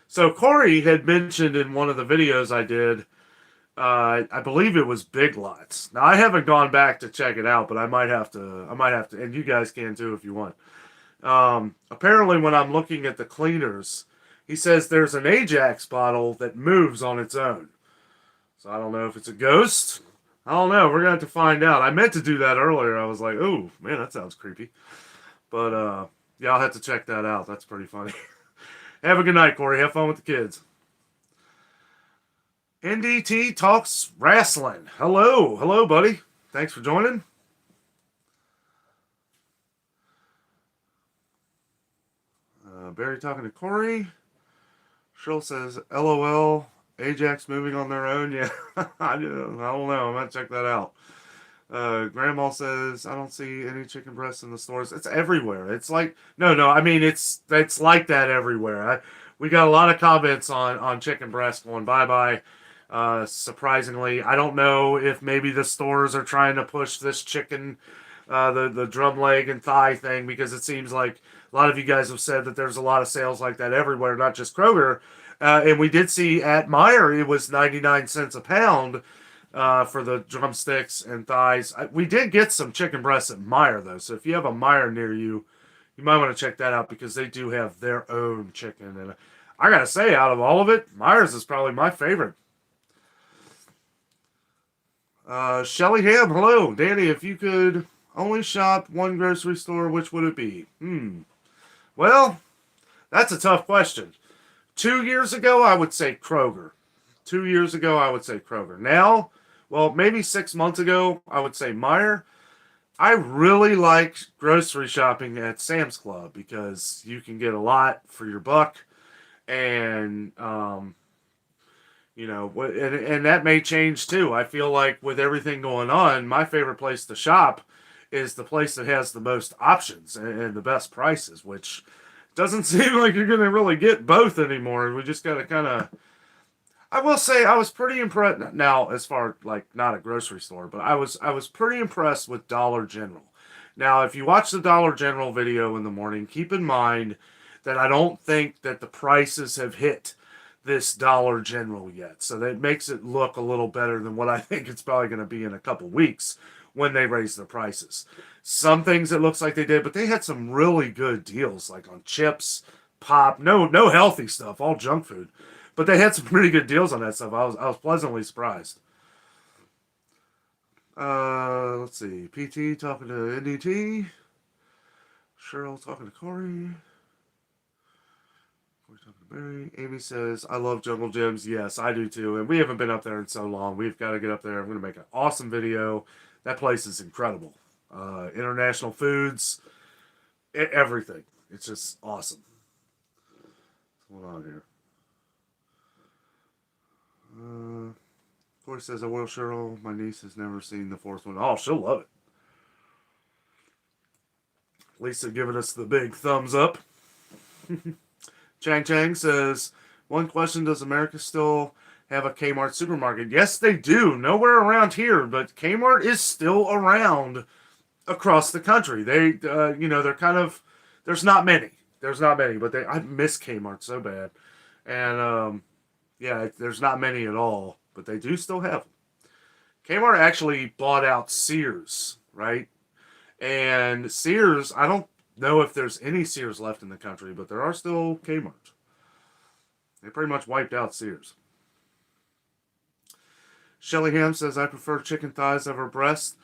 So Corey had mentioned in one of the videos I did, I believe it was Big Lots. Now I haven't gone back to check it out, but I might have to, and you guys can too if you want. Apparently when I'm looking at the cleaners, he says there's an Ajax bottle that moves on its own. So I don't know if it's a ghost. I don't know. We're going to have to find out. I meant to do that earlier. I was like, oh, man, that sounds creepy. But, yeah, I'll have to check that out. That's pretty funny. Have a good night, Corey. Have fun with the kids. NDT Talks Wrestling. Hello. Hello, buddy. Thanks for joining. Barry talking to Corey. Cheryl says, LOL, Ajax moving on their own. Yeah, I don't know. I'm going to check that out. Grandma says, I don't see any chicken breasts in the stores. It's everywhere. It's like, no, I mean, it's like that everywhere. We got a lot of comments on chicken breast going bye-bye. Surprisingly, I don't know if maybe the stores are trying to push this chicken, the drum leg and thigh thing, because it seems like a lot of you guys have said that there's a lot of sales like that everywhere, not just Kroger. And we did see at Meijer, it was 99 cents a pound for the drumsticks and thighs. We did get some chicken breasts at Meijer, though. So if you have a Meijer near you, you might want to check that out, because they do have their own chicken. And I got to say, out of all of it, Meijer's is probably my favorite. Shelly Ham, hello. Danny, if you could only shop one grocery store, which would it be? Well, that's a tough question. 2 years ago, I would say Kroger. 2 years ago, I would say Kroger. Now, well, maybe 6 months ago, I would say Meijer. I really like grocery shopping at Sam's Club, because you can get a lot for your buck. And, and that may change too. I feel like with everything going on, my favorite place to shop is the place that has the most options and the best prices, which doesn't seem like you're going to really get both anymore. We just got to kind of, I will say I was pretty impressed now, as far like not a grocery store, but I was pretty impressed with Dollar General. Now, if you watch the Dollar General video in the morning, keep in mind that I don't think that the prices have hit this Dollar General yet. So that makes it look a little better than what I think it's probably going to be in a couple weeks when they raise the prices. Some things it looks like they did, but they had some really good deals, like on chips, pop, no healthy stuff, all junk food. But they had some pretty good deals on that stuff. I was pleasantly surprised. Let's see. PT talking to NDT. Cheryl talking to Corey. Corey talking to Barry. Amy says, I love Jungle Gyms. Yes, I do too. And we haven't been up there in so long. We've got to get up there. I'm going to make an awesome video. That place is incredible. International foods. Everything. It's just awesome. going on here? Corey says, I will, Cheryl. My niece has never seen the fourth one. Oh, she'll love it. Lisa giving us the big thumbs up. Chang says, one question, does America still have a Kmart supermarket? Yes, they do. Nowhere around here, but Kmart is still around across the country. They, they're kind of, there's not many. But I miss Kmart so bad. And, there's not many at all, but they do still have them. Kmart actually bought out Sears, right? And Sears, I don't know if there's any Sears left in the country, but there are still Kmart. They pretty much wiped out Sears. Shelly Ham says, I prefer chicken thighs over breast.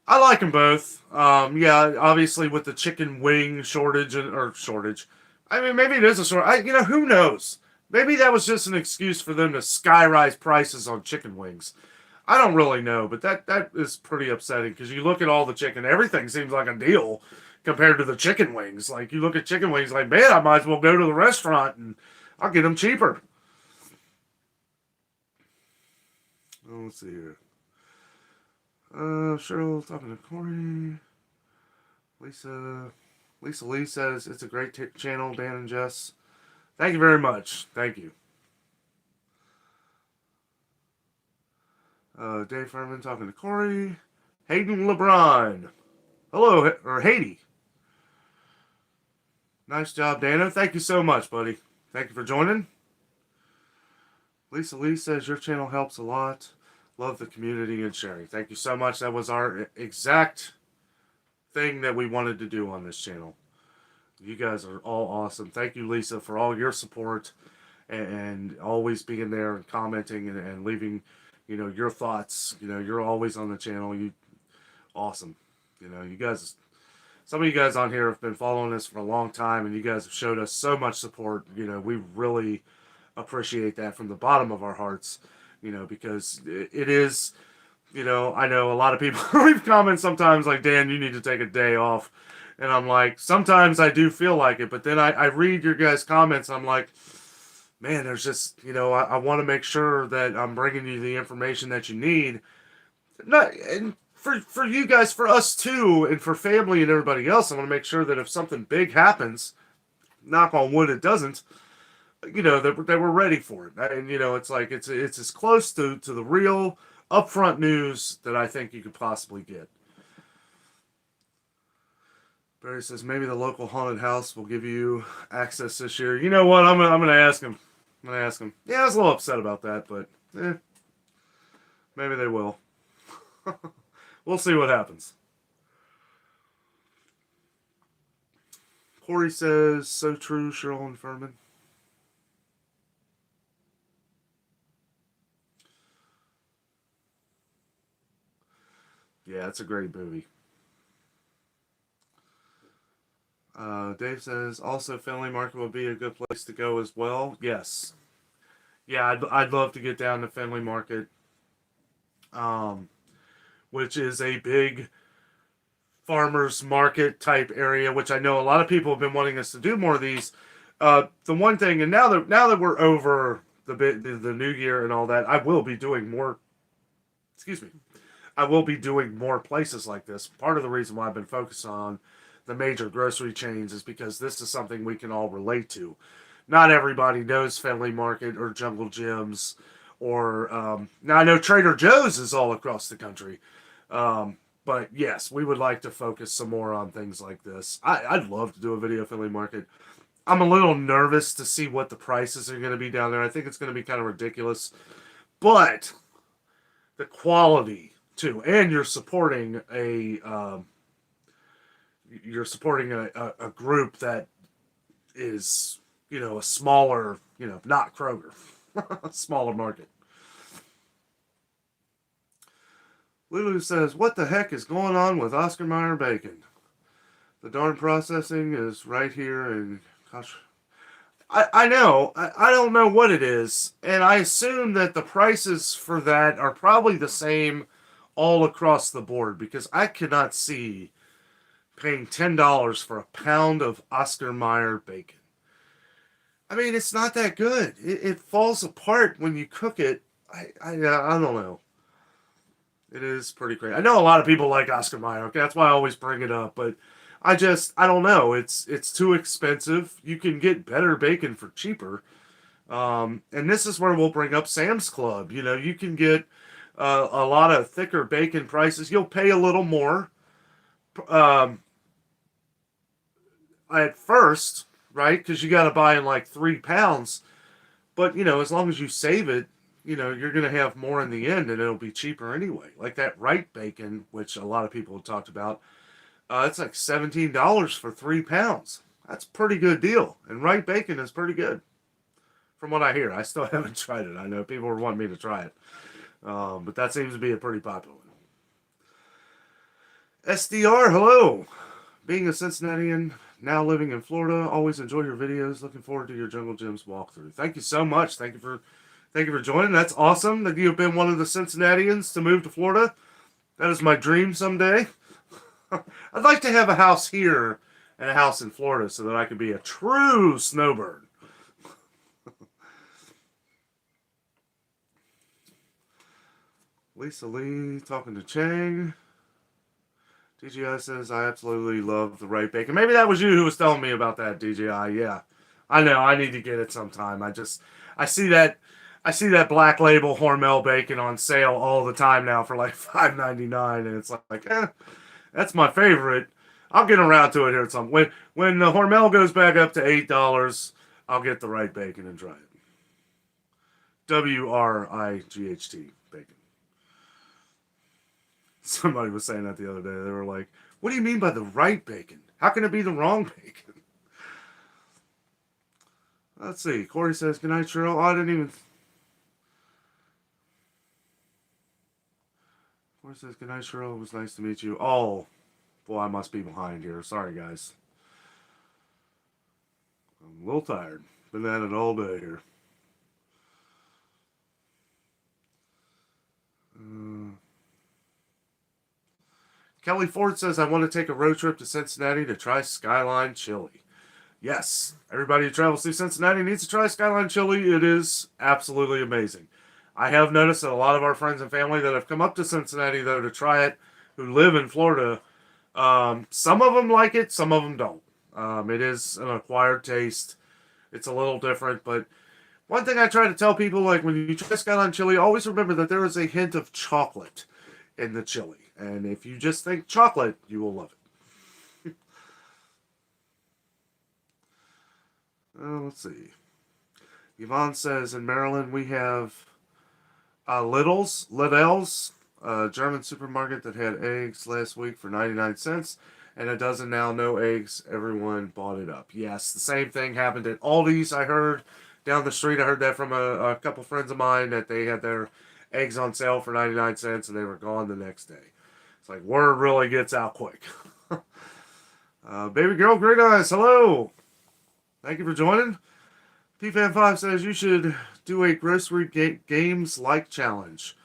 I like them both. Obviously with the chicken wing shortage. I mean, maybe it is a shortage. Who knows? Maybe that was just an excuse for them to skyrise prices on chicken wings. I don't really know, but that is pretty upsetting because you look at all the chicken, everything seems like a deal compared to the chicken wings. Like, you look at chicken wings like, man, I might as well go to the restaurant and I'll get them cheaper. Oh, let's see here. Cheryl talking to Corey. Lisa Lee says, it's a great channel, Dan and Jess. Thank you very much. Thank you. Dave Furman talking to Corey. Hayden LeBron. Hello, or Haiti. Nice job, Danno. Thank you so much, buddy. Thank you for joining. Lisa Lee says, your channel helps a lot. Love the community and sharing. Thank you so much. That was our exact thing that we wanted to do on this channel. You guys are all awesome. Thank you, Lisa, for all your support and always being there and commenting and leaving, your thoughts. You're always on the channel. Awesome. You guys, some of you guys on here have been following us for a long time, and you guys have showed us so much support. We really appreciate that from the bottom of our hearts, because it is, I know a lot of people leave comments sometimes like, Dan, you need to take a day off. And I'm like, sometimes I do feel like it, but then I read your guys' comments. And I'm like, man, there's just, I want to make sure that I'm bringing you the information that you need. And for you guys, for us too, and for family and everybody else, I want to make sure that if something big happens, knock on wood, it doesn't, that we're ready for it. And, it's like, it's as close to the real upfront news that I think you could possibly get. Barry says, maybe the local haunted house will give you access this year. You know what? I'm gonna ask him. Yeah, I was a little upset about that, but maybe they will. We'll see what happens. Corey says, so true, Cheryl and Furman. Yeah, it's a great movie. Dave says, also Family Market would be a good place to go as well. Yes. Yeah, I'd love to get down to Family Market, which is a big farmers market type area, which I know a lot of people have been wanting us to do more of these. The one thing, and now that we're over the new year and all that, I will be doing more. Excuse me. I will be doing more places like this. Part of the reason why I've been focused on the major grocery chains is because this is something we can all relate to. Not everybody knows Family Market or Jungle Gyms or now I know Trader Joe's is all across the country. But yes, we would like to focus some more on things like this. I'd love to do a video Family Market. I'm a little nervous to see what the prices are going to be down there. I think it's going to be kind of ridiculous. But the quality too, and you're supporting a group that is, a smaller, not Kroger, smaller market. Lulu says, what the heck is going on with Oscar Mayer bacon? The darn processing is right here, and gosh, I know. I don't know what it is, and I assume that the prices for that are probably the same all across the board, because I cannot see paying $10 for a pound of Oscar Mayer bacon. I mean, it's not that good. It falls apart when you cook it. I don't know. It is pretty great. I know a lot of people like Oscar Mayer. Okay, that's why I always bring it up. But I don't know. It's too expensive. You can get better bacon for cheaper. And this is where we'll bring up Sam's Club. You know, you can get a lot of thicker bacon prices. You'll pay a little more um, at first, right? Because you got to buy in like 3 pounds. But you know, as long as you save it, you know, you're going to have more in the end, and it'll be cheaper anyway. Like that Wright bacon, which a lot of people have talked about. It's like $17 for 3 pounds. That's a pretty good deal, and Wright bacon is pretty good, from what I hear. I still haven't tried it. I know people are wanting me to try it, but that seems to be a pretty popular one. SDR, hello. Being a Cincinnatian, now living in Florida, always enjoy your videos. Looking forward to your Jungle Gyms walkthrough. Thank you so much. Thank you for joining. That's awesome that you've been one of the Cincinnatians to move to Florida. That is my dream someday. I'd like to have a house here and a house in Florida so that I could be a true snowbird. Lisa Lee talking to Chang. DJI says, I absolutely love the Wright bacon. Maybe that was you who was telling me about that, DJI. Yeah. I know. I need to get it sometime. I see that Black Label Hormel bacon on sale all the time now for like $5.99, and it's like, that's my favorite. I'll get around to it here at some point. When the Hormel goes back up to $8, I'll get the Wright bacon and try it. WRIGHT bacon. Somebody was saying that the other day. They were like, what do you mean by the right bacon? How can it be the wrong bacon? Let's see. Corey says, good night, Cheryl. Oh, I didn't even... Corey says, good night, Cheryl. It was nice to meet you. Oh, boy, I must be behind here. Sorry, guys. I'm a little tired. Been at it all day here. Kelly Ford says, I want to take a road trip to Cincinnati to try Skyline Chili. Yes, everybody who travels through Cincinnati needs to try Skyline Chili. It is absolutely amazing. I have noticed that a lot of our friends and family that have come up to Cincinnati, though, to try it, who live in Florida, some of them like it, some of them don't. It is an acquired taste. It's a little different, but one thing I try to tell people, like when you try Skyline Chili, always remember that there is a hint of chocolate in the chili. And if you just think chocolate, you will love it. Let's see. Yvonne says, in Maryland, we have Lidl's, a German supermarket that had eggs last week for 99 cents. And a dozen now, no eggs. Everyone bought it up. Yes, the same thing happened at Aldi's, I heard. Down the street, I heard that from a couple friends of mine that they had their eggs on sale for 99 cents and they were gone the next day. It's like, word really gets out quick. Baby Girl Great Eyes, hello. Thank you for joining. PFan5 says you should do a grocery games-like challenge.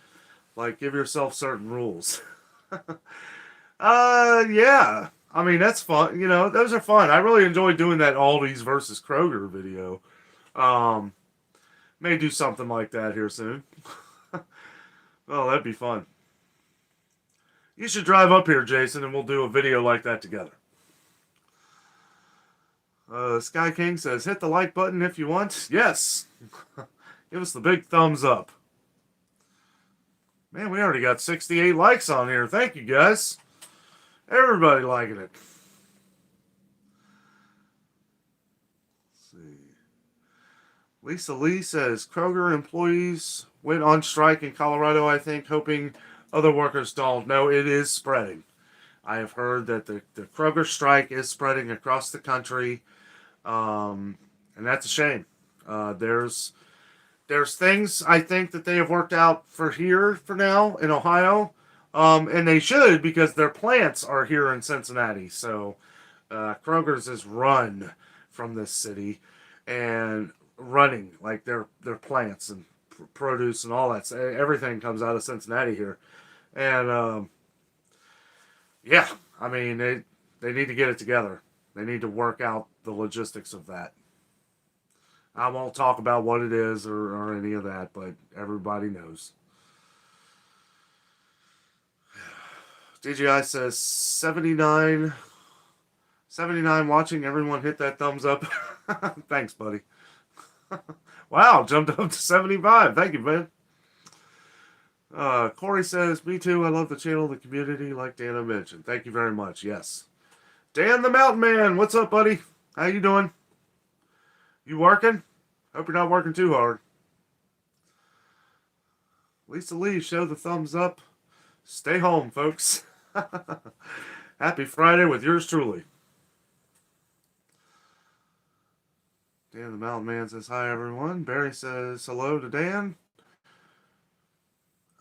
Like, give yourself certain rules. Yeah. I mean, that's fun. You know, those are fun. I really enjoy doing that Aldi's versus Kroger video. May do something like that here soon. Oh, that'd be fun. You should drive up here, Jason, and we'll do a video like that together. Sky King says, hit the like button if you want. Yes. Give us the big thumbs up. Man, we already got 68 likes on here. Thank you, guys. Everybody liking it. Let's see. Lisa Lee says, Kroger employees went on strike in Colorado, I think, hoping other workers don't. No, it is spreading. I have heard that the Kroger strike is spreading across the country, and that's a shame. There's things I think that they have worked out for here for now in Ohio, and they should because their plants are here in Cincinnati. So Kroger's is run from this city and running like their plants and produce and all that. Everything comes out of Cincinnati here. And, yeah, I mean, they need to get it together. They need to work out the logistics of that. I won't talk about what it is or any of that, but everybody knows. DJI says 79 watching. Everyone hit that thumbs up. Thanks, buddy. Wow, jumped up to 75. Thank you, man. Corey says, me too. I love the channel, the community, like Danno mentioned. Thank you very much. Yes. Dan the Mountain Man, what's up, buddy? How you doing? You working? Hope you're not working too hard. Lisa Lee, show the thumbs up. Stay home, folks. Happy Friday with yours truly. Dan the Mountain Man says, hi, everyone. Barry says, hello to Dan.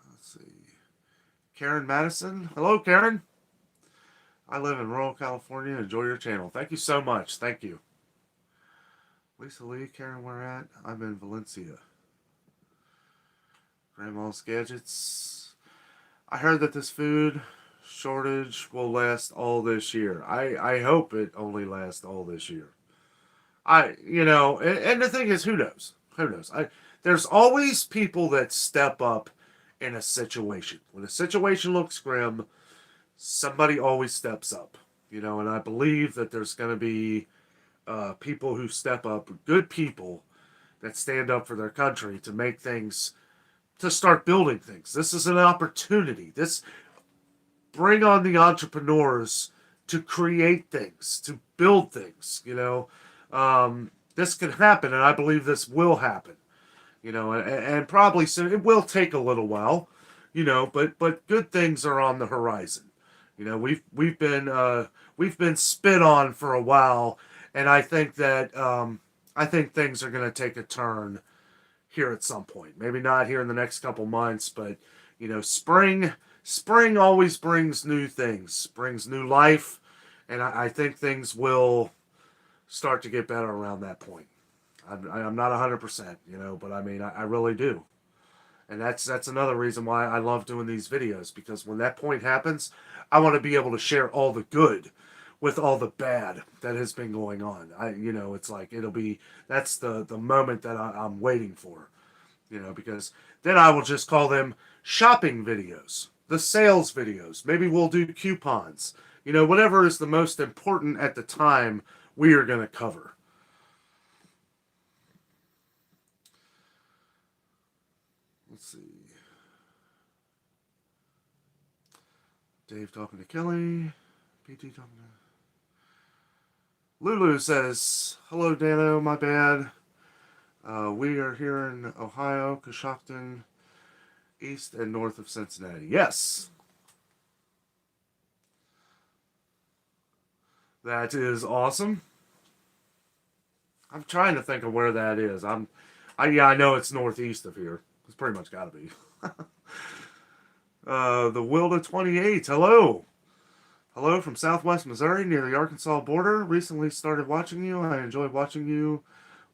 Let's see. Karen Madison. Hello, Karen. I live in rural California. Enjoy your channel. Thank you so much. Thank you. Lisa Lee, Karen, where at? I'm in Valencia. Grandma's Gadgets. I heard that this food shortage will last all this year. I hope it only lasts all this year. And the thing is, who knows? Who knows? There's always people that step up in a situation. When a situation looks grim, somebody always steps up. And I believe that there's going to be people who step up, good people that stand up for their country to make things, to start building things. This is an opportunity. Bring on the entrepreneurs to create things, to build things. This can happen, and I believe this will happen. And probably soon. It will take a little while, but good things are on the horizon. We've been spit on for a while, and I think that things are going to take a turn here at some point. Maybe not here in the next couple months, but spring always brings new things, brings new life, and I think things will start to get better around that point. I'm not 100%, but I really do. And that's another reason why I love doing these videos, because when that point happens, I want to be able to share all the good with all the bad that has been going on. It's like that's the moment that I'm waiting for, because then I will just call them shopping videos, the sales videos. Maybe we'll do coupons, whatever is the most important at the time we are going to cover. Let's see. Dave talking to Kelly. PT talking to... Lulu says, hello, Danno, my bad. We are here in Ohio, Coshocton, east and north of Cincinnati. Yes. That is awesome. I'm trying to think of where that is. I know it's northeast of here. It's pretty much got to be. The Wilda 28. Hello. Hello from Southwest Missouri near the Arkansas border. Recently started watching you. I enjoy watching you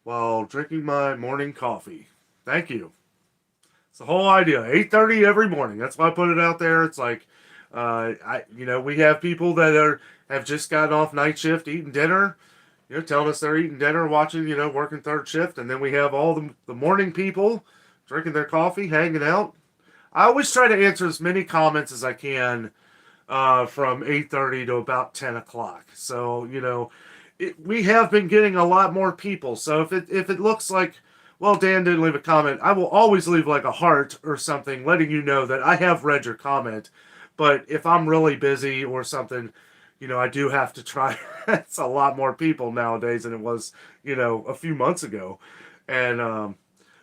while drinking my morning coffee. Thank you. It's the whole idea. 8:30 every morning. That's why I put it out there. It's like, we have people that have just gotten off night shift, eating dinner, telling us they're eating dinner, watching, working third shift. And then we have all the morning people drinking their coffee, hanging out. I always try to answer as many comments as I can from 8:30 to about 10 o'clock. So, we have been getting a lot more people. So if it looks like, well, Dan didn't leave a comment, I will always leave like a heart or something letting you know that I have read your comment. But if I'm really busy or something, I do have to try. It's a lot more people nowadays than it was, a few months ago. And,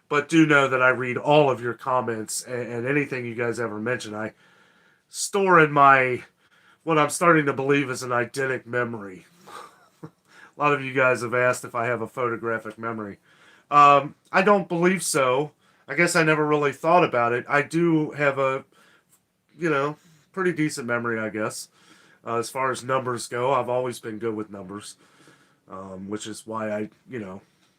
but do know that I read all of your comments and anything you guys ever mention. I store in what I'm starting to believe is an eidetic memory. A lot of you guys have asked if I have a photographic memory. I don't believe so. I guess I never really thought about it. I do have a, pretty decent memory, I guess. As far as numbers go, I've always been good with numbers. Which is why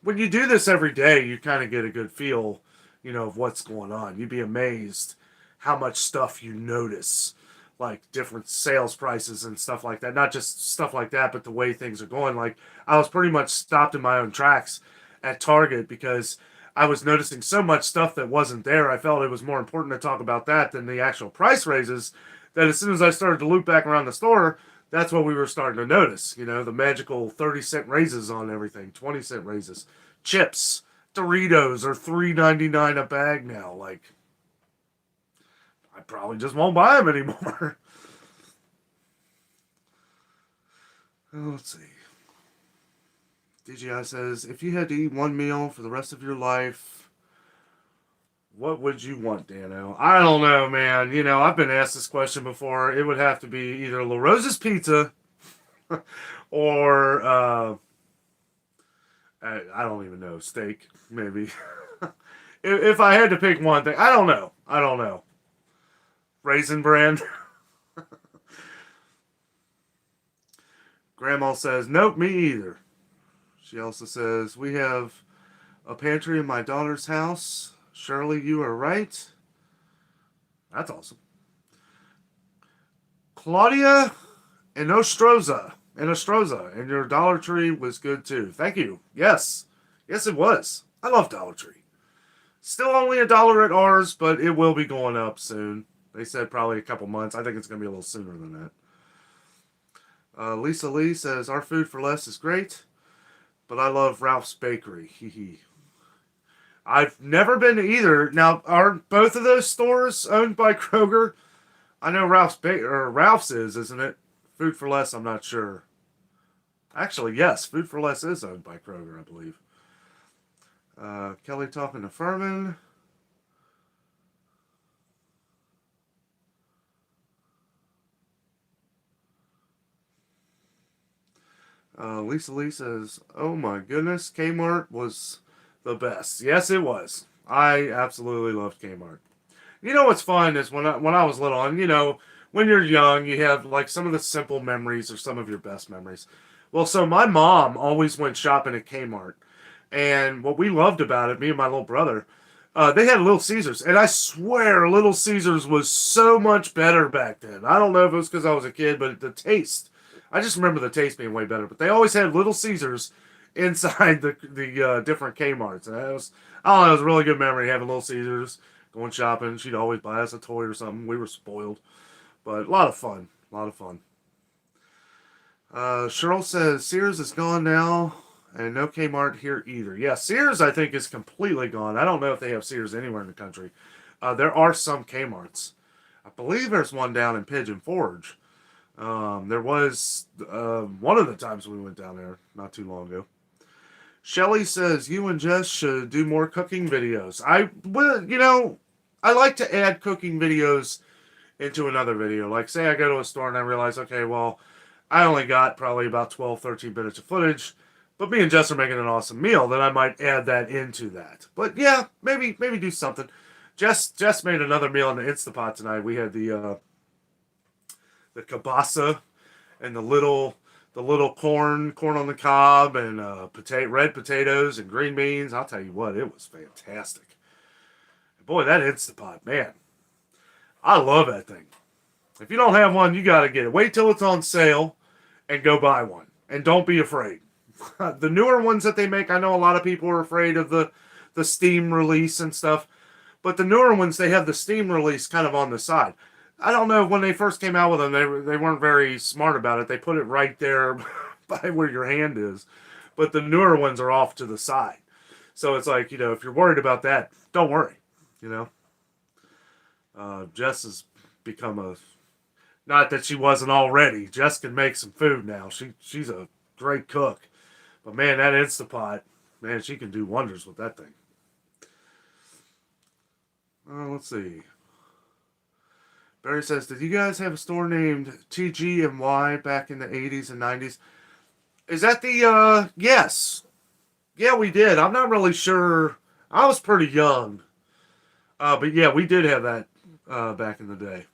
when you do this every day, you kind of get a good feel, of what's going on. You'd be amazed how much stuff you notice, like different sales prices and stuff like that. Not just stuff like that, but the way things are going. Like, I was pretty much stopped in my own tracks at Target because I was noticing so much stuff that wasn't there. I felt it was more important to talk about that than the actual price raises. That as soon as I started to loop back around the store, that's what we were starting to notice. You know, the magical 30-cent raises on everything, 20-cent raises. Chips, Doritos are $3.99 a bag now. Like, I probably just won't buy them anymore. Let's see. DGI says, if you had to eat one meal for the rest of your life, what would you want, Danno? I don't know, man. You know, I've been asked this question before. It would have to be either La Rosa's Pizza or, I don't even know, steak, maybe. If I had to pick one thing, I don't know. Raisin Bran. Grandma says, nope, me either. She also says, we have a pantry in my daughter's house. Shirley, you are right. That's awesome. Claudia and Ostroza. And your Dollar Tree was good too. Thank you. Yes. Yes, it was. I love Dollar Tree. Still only $1 at ours, but it will be going up soon. They said probably a couple months. I think it's going to be a little sooner than that. Lisa Lee says, our food for less is great, but I love Ralph's Bakery. Hee. I've never been to either. Now, are both of those stores owned by Kroger? I know Ralph's is, isn't it? Food for Less, I'm not sure. Actually, yes, Food for Less is owned by Kroger, I believe. Kelly talking to Furman. Lisa Lee says, oh my goodness, Kmart was the best. Yes, it was. I absolutely loved Kmart. You know what's fun is when I was little, and you know, when you're young, you have like some of the simple memories or some of your best memories. Well, so my mom always went shopping at Kmart. And what we loved about it, me and my little brother, they had Little Caesars. And I swear Little Caesars was so much better back then. I don't know if it was because I was a kid, but the taste, I just remember the taste being way better. But they always had Little Caesars inside the different Kmarts. And it was, I don't know, it was a really good memory having Little Caesars, going shopping. She'd always buy us a toy or something. We were spoiled. But a lot of fun. Cheryl says, Sears is gone now. And no Kmart here either. Yeah, Sears, I think, is completely gone. I don't know if they have Sears anywhere in the country. There are some Kmarts. I believe there's one down in Pigeon Forge. There was one of the times we went down there not too long ago. Shelly says, you and Jess should do more cooking videos. I like to add cooking videos into another video. Like, say I go to a store and I realize, okay, well, I only got probably about 12, 13 minutes of footage. But me and Jess are making an awesome meal, then I might add that into that. But yeah, maybe do something. Jess made another meal in the Instapot tonight. We had the kielbasa and the little corn on the cob and red potatoes and green beans. I'll tell you what, it was fantastic. Boy, that Instapot, man, I love that thing. If you don't have one, you got to get it. Wait till it's on sale and go buy one, and don't be afraid. The newer ones that they make, I know a lot of people are afraid of the steam release and stuff, but the newer ones, they have the steam release kind of on the side. I don't know, when they first came out with them, they weren't very smart about it. They put it right there by where your hand is, but the newer ones are off to the side. So it's like, if you're worried about that, don't worry, Jess has become not that she wasn't already. Jess can make some food now. She's a great cook. But man, that Instapot, man, she can do wonders with that thing. Let's see. Barry says, did you guys have a store named TG&Y back in the 80s and 90s? Is that the, yes. Yeah, we did. I'm not really sure. I was pretty young. But yeah, we did have that back in the day.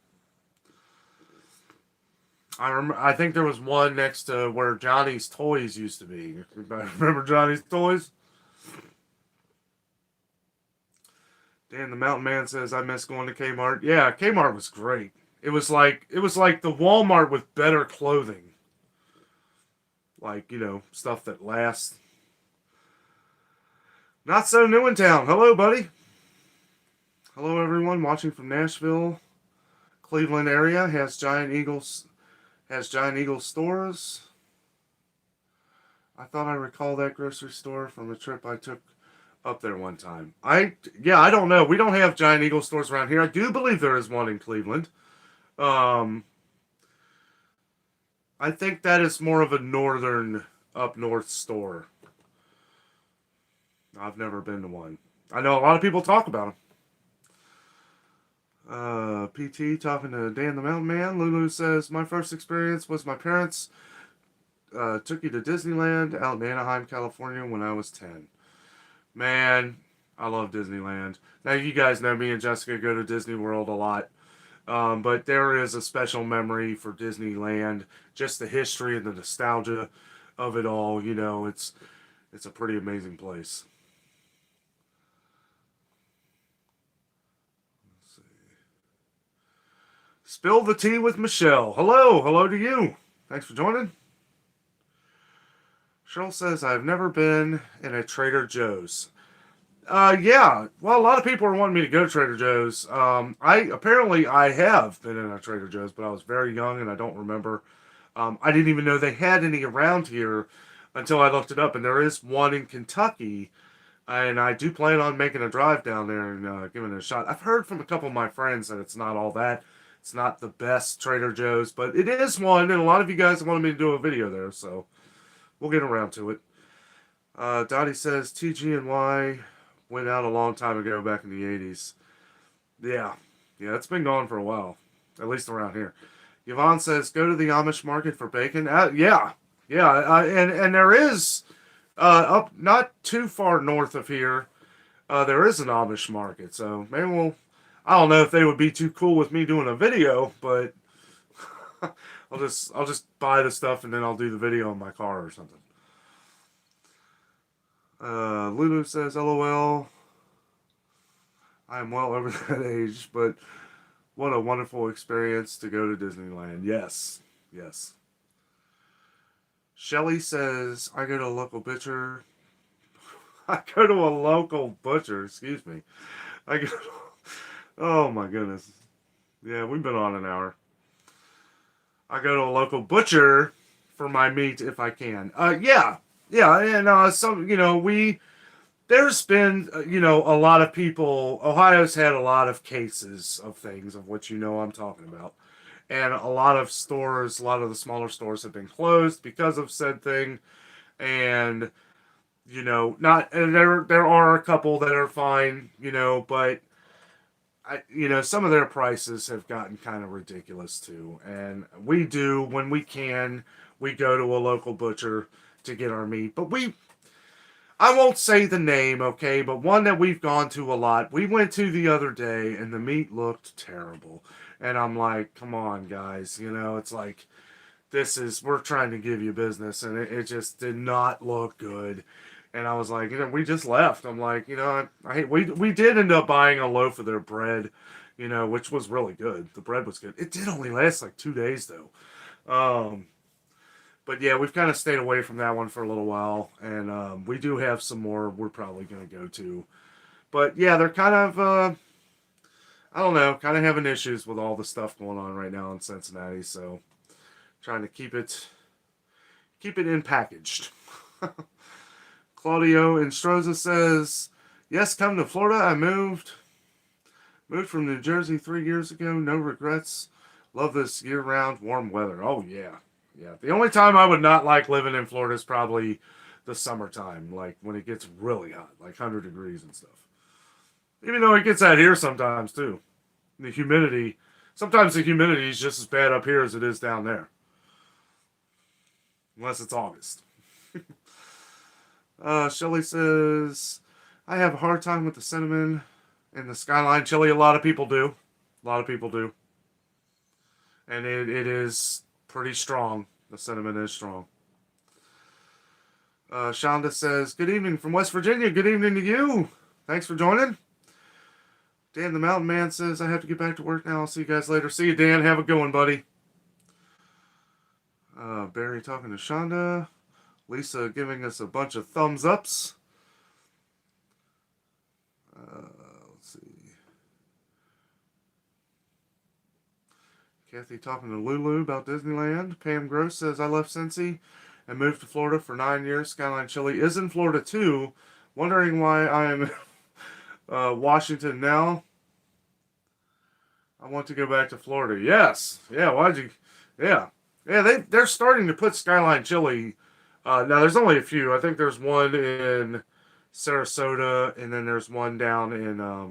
I think there was one next to where Johnny's Toys used to be. Remember Johnny's Toys? Dan the Mountain Man says, I miss going to Kmart. Yeah, Kmart was great. It was like the Walmart with better clothing. Like, stuff that lasts. Not so new in town. Hello, buddy. Hello, everyone watching from Nashville, Cleveland area. Has Giant Eagles stores. I thought I recall that grocery store from a trip I took up there one time. I don't know. We don't have Giant Eagle stores around here. I do believe there is one in Cleveland. Um, I think that is more of a up north store. I've never been to one. I know a lot of people talk about them. PT talking to Dan the Mountain Man. Lulu says, my first experience was my parents took you to Disneyland out in Anaheim, California when I was 10. Man, I love Disneyland. Now, you guys know me and Jessica go to Disney World a lot. But there is a special memory for Disneyland. Just the history and the nostalgia of it all. You know, it's a pretty amazing place. Let's see. Spill the tea with Michelle. Hello to you. Thanks for joining. Cheryl says, I've never been in a Trader Joe's. Yeah. Well, a lot of people are wanting me to go to Trader Joe's. I have been in a Trader Joe's, but I was very young and I don't remember. I didn't even know they had any around here until I looked it up, and there is one in Kentucky, and I do plan on making a drive down there and giving it a shot. I've heard from a couple of my friends that it's not all that. It's not the best Trader Joe's, but it is one, and a lot of you guys wanted me to do a video there, so we'll get around to it. Dottie says TG&Y went out a long time ago, back in the 80s. Yeah, it's been gone for a while, at least around here. Yvonne says, go to the Amish market for bacon. Yeah, and there is, up not too far north of here, there is an Amish market, so maybe I don't know if they would be too cool with me doing a video, but I'll just buy the stuff and then I'll do the video in my car or something. Lulu says, LOL, I am well over that age, but what a wonderful experience to go to Disneyland. Yes. Shelly says, I go to a local butcher. Excuse me. Oh my goodness. Yeah, we've been on an hour. I go to a local butcher for my meat if I can. Yeah, and there's been, a lot of people. Ohio's had a lot of cases of things of which I'm talking about, and a lot of stores, a lot of the smaller stores have been closed because of said thing, and there are a couple that are fine, but some of their prices have gotten kind of ridiculous too. And when we can, we go to a local butcher to get our meat. But I won't say the name, okay, but one that we've gone to a lot, we went to the other day and the meat looked terrible. And I'm like, come on, guys, it's like, we're trying to give you business, and it just did not look good. And I was like, we just left. I'm like, we did end up buying a loaf of their bread, which was really good. The bread was good. It did only last like 2 days though. But yeah, we've kind of stayed away from that one for a little while, and we do have some more we're probably going to go to. But yeah, they're kind of, I don't know, kind of having issues with all the stuff going on right now in Cincinnati. So trying to keep it in packaged. Claudio Instroza says, yes, come to Florida. I moved from New Jersey 3 years ago. No regrets. Love this year-round warm weather. Oh, yeah. The only time I would not like living in Florida is probably the summertime, like when it gets really hot, like 100 degrees and stuff. Even though it gets out here sometimes, too. Sometimes the humidity is just as bad up here as it is down there. Unless it's August. Shelly says, I have a hard time with the cinnamon in the skyline chili. A lot of people do. And it is pretty strong. The cinnamon is strong. Shonda says, good evening from West Virginia. Good evening to you. Thanks for joining. Dan the Mountain Man says, I have to get back to work now. I'll see you guys later. See you, Dan. Have a good one, buddy. Barry talking to Shonda. Lisa giving us a bunch of thumbs ups. Kathy talking to Lulu about Disneyland. Pam Gross says, I left Cincy and moved to Florida for 9 years. Skyline Chili is in Florida too. Wondering why I'm Washington now. I want to go back to Florida. Yes. Yeah, why'd you... Yeah. Yeah, they're starting to put Skyline Chili... now, there's only a few. I think there's one in Sarasota, and then there's one down in a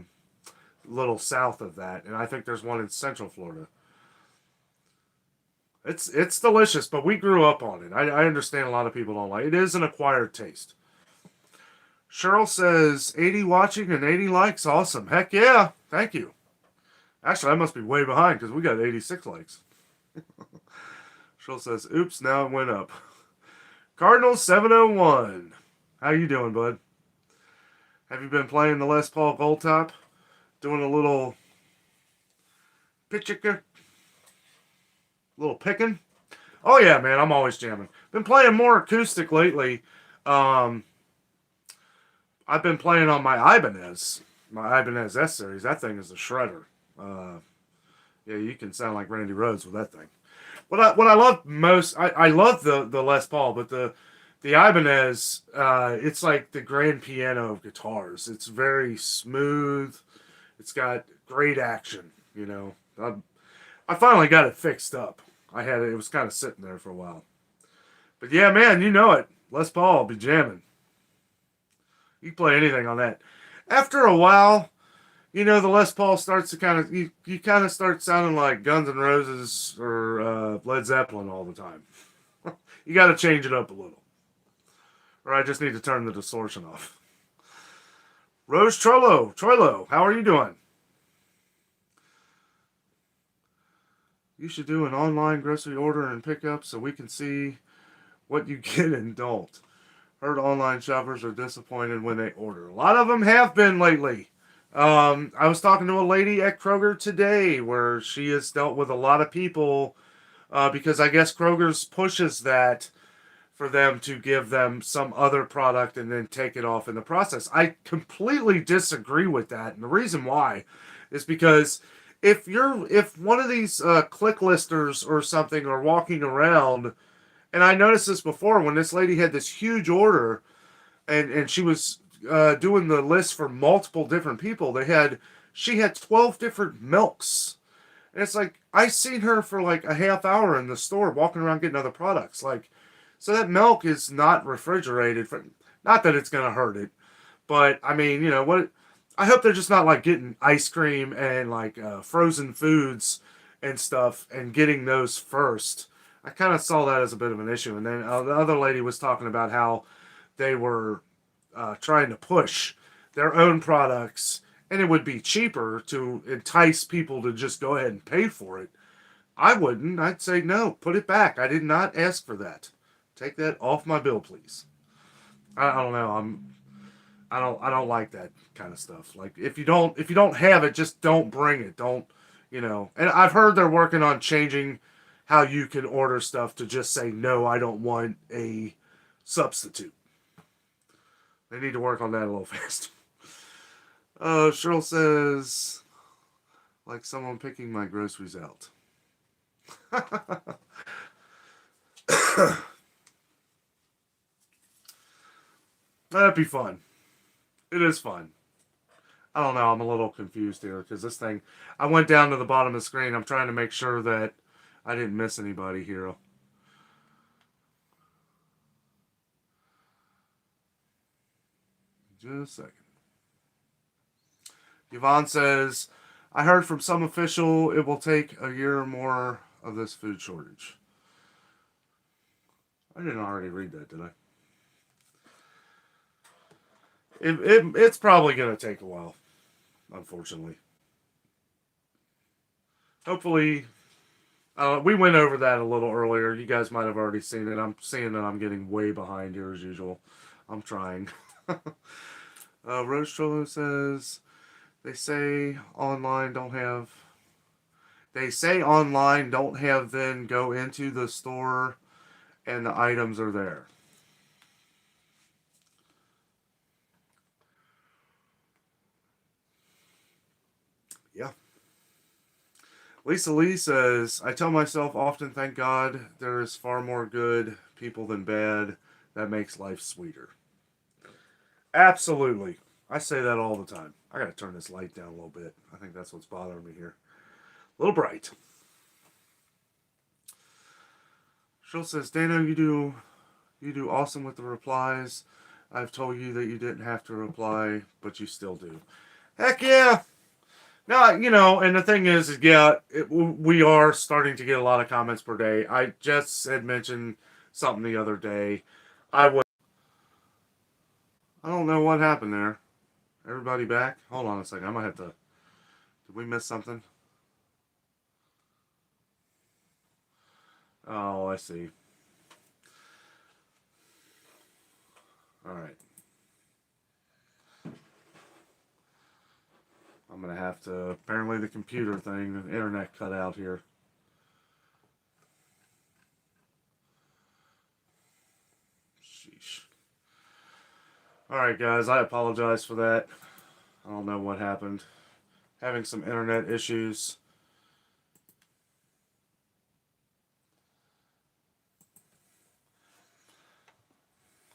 little south of that. And I think there's one in Central Florida. It's delicious, but we grew up on it. I understand a lot of people don't like it. It is an acquired taste. Cheryl says, 80 watching and 80 likes. Awesome. Heck yeah. Thank you. Actually, I must be way behind because we got 86 likes. Cheryl says, oops, now it went up. Cardinal 701. How you doing, bud? Have you been playing the Les Paul Gold Top? Doing a little picking? Oh yeah, man, I'm always jamming. Been playing more acoustic lately. I've been playing on my Ibanez S series. That thing is a shredder. Yeah, you can sound like Randy Rhoads with that thing. What I love most, I love the Les Paul, but the Ibanez, it's like the grand piano of guitars. It's very smooth. It's got great action. You know, I finally got it fixed up. It was kind of sitting there for a while. But yeah, man, you know it. Les Paul will be jamming. You can play anything on that. After a while, you know, the Les Paul starts to kind of, you kind of start sounding like Guns N' Roses or Led Zeppelin all the time. You got to change it up a little. Or I just need to turn the distortion off. Rose Troilo, how are you doing? You should do an online grocery order and pickup so we can see what you get and don't. Heard online shoppers are disappointed when they order. A lot of them have been lately. I was talking to a lady at Kroger today where she has dealt with a lot of people because I guess Kroger's pushes that for them to give them some other product and then take it off in the process. I completely disagree with that. And the reason why is because if one of these click listers or something are walking around, and I noticed this before when this lady had this huge order and she was doing the list for multiple different people, she had 12 different milks. And it's like, I seen her for like a half hour in the store walking around getting other products. Like, so that milk is not refrigerated. Not that it's going to hurt it, but I mean, you know, what? I hope they're just not like getting ice cream and like frozen foods and stuff and getting those first. I kind of saw that as a bit of an issue. And then the other lady was talking about how they were trying to push their own products and it would be cheaper to entice people to just go ahead and pay for it. I wouldn't. I'd say no, put it back. I did not ask for that. Take that off my bill, please. I don't know. I don't like that kind of stuff. Like if you don't have it, just don't bring it. Don't, you know. And I've heard they're working on changing how you can order stuff to just say no, I don't want a substitute. They need to work on that a little faster. Cheryl says, like someone picking my groceries out. That'd be fun. It is fun. I don't know. I'm a little confused here because this thing, I went down to the bottom of the screen. I'm trying to make sure that I didn't miss anybody here. Just a second. Yvonne says, I heard from some official it will take a year or more of this food shortage. I didn't already read that, did I? It's probably going to take a while, unfortunately. Hopefully, we went over that a little earlier. You guys might have already seen it. I'm seeing that I'm getting way behind here as usual. I'm trying. Rose Trollo says, they say online don't have, then go into the store and the items are there. Yeah. Lisa Lee says, I tell myself often, thank God there is far more good people than bad. That makes life sweeter. Absolutely. I say that all the time. I gotta turn this light down a little bit. I think that's what's bothering me here. A little bright. Schultz says, Dano, you do awesome with the replies. I've told you that you didn't have to reply, but you still do. Heck yeah. No, and the thing is yeah, we are starting to get a lot of comments per day. I just had mentioned something the other day. I don't know what happened there. Everybody back? Hold on a second. I might have to. Did we miss something? Oh, I see. All right. I'm going to have to. Apparently, the computer thing, the internet cut out here. Sheesh. All right, guys. I apologize for that. I don't know what happened. Having some internet issues.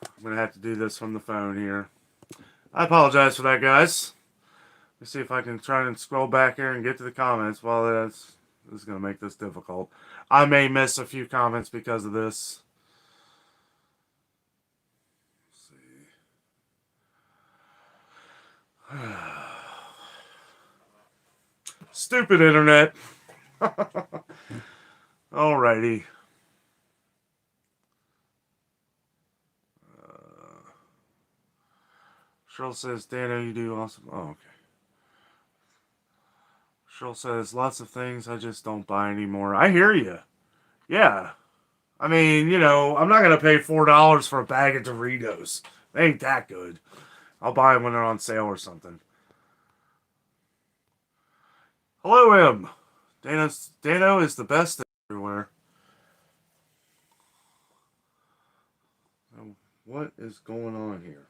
I'm going to have to do this from the phone here. I apologize for that, guys. Let's see if I can try and scroll back here and get to the comments. Well, this is going to make this difficult. I may miss a few comments because of this. Let's see. Stupid internet. Alrighty. Cheryl says, Dano, you do awesome. Oh, okay. Cheryl says, lots of things I just don't buy anymore. I hear you. Yeah. I mean, I'm not going to pay $4 for a bag of Doritos. They ain't that good. I'll buy them when they're on sale or something. Hello, M. Dano is the best everywhere. What is going on here?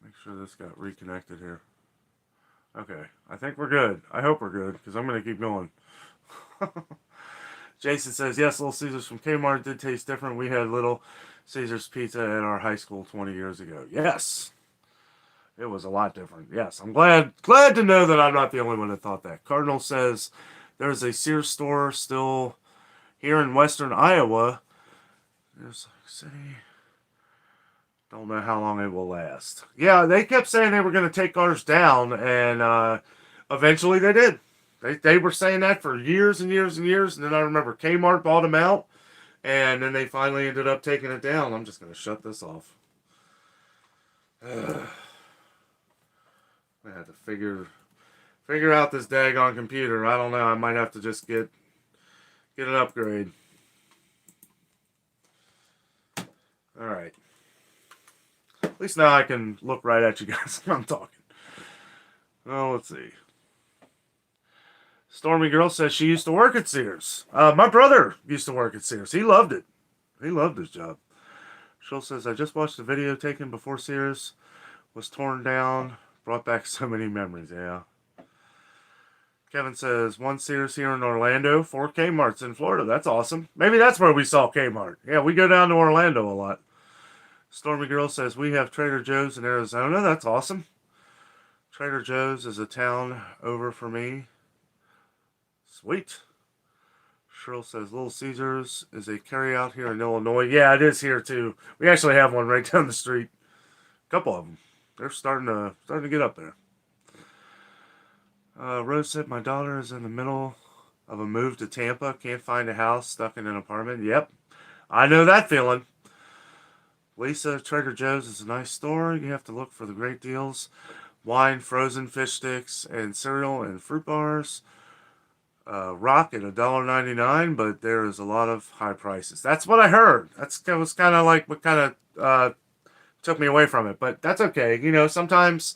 Make sure this got reconnected here. Okay, I think we're good. I hope we're good, because I'm going to keep going. Jason says, yes, Little Caesars from Kmart did taste different. We had Little Caesars pizza at our high school 20 years ago. Yes. It was a lot different. Yes, I'm glad to know that I'm not the only one that thought that. Cardinal says, there's a Sears store still here in western Iowa. There's City. Don't know how long it will last. Yeah, they kept saying they were going to take ours down, and eventually they did. They were saying that for years and years and years, and then I remember Kmart bought them out, and then they finally ended up taking it down. I'm just going to shut this off. I had to figure out this daggone computer. I don't know. I might have to just get an upgrade. All right. At least now I can look right at you guys when I'm talking. Oh, let's see. Stormy Girl says she used to work at Sears. My brother used to work at Sears. He loved it. He loved his job. Schultz says, I just watched the video taken before Sears was torn down. Brought back so many memories. Yeah. Kevin says, one Sears here in Orlando, 4 Kmart's in Florida. That's awesome. Maybe that's where we saw Kmart. Yeah, we go down to Orlando a lot. Stormy Girl says, we have Trader Joe's in Arizona. That's awesome. Trader Joe's is a town over for me. Sweet. Cheryl says, Little Caesars is a carryout here in Illinois. Yeah, it is here too. We actually have one right down the street. A couple of them. They're starting to get up there. Rose said, my daughter is in the middle of a move to Tampa. Can't find a house, stuck in an apartment. Yep. I know that feeling. Lisa, Trader Joe's is a nice store. You have to look for the great deals. Wine, frozen fish sticks, and cereal and fruit bars. Rock at $1.99, but there is a lot of high prices. That's what I heard. That was kind of like what kind of took me away from it. But that's okay. Sometimes,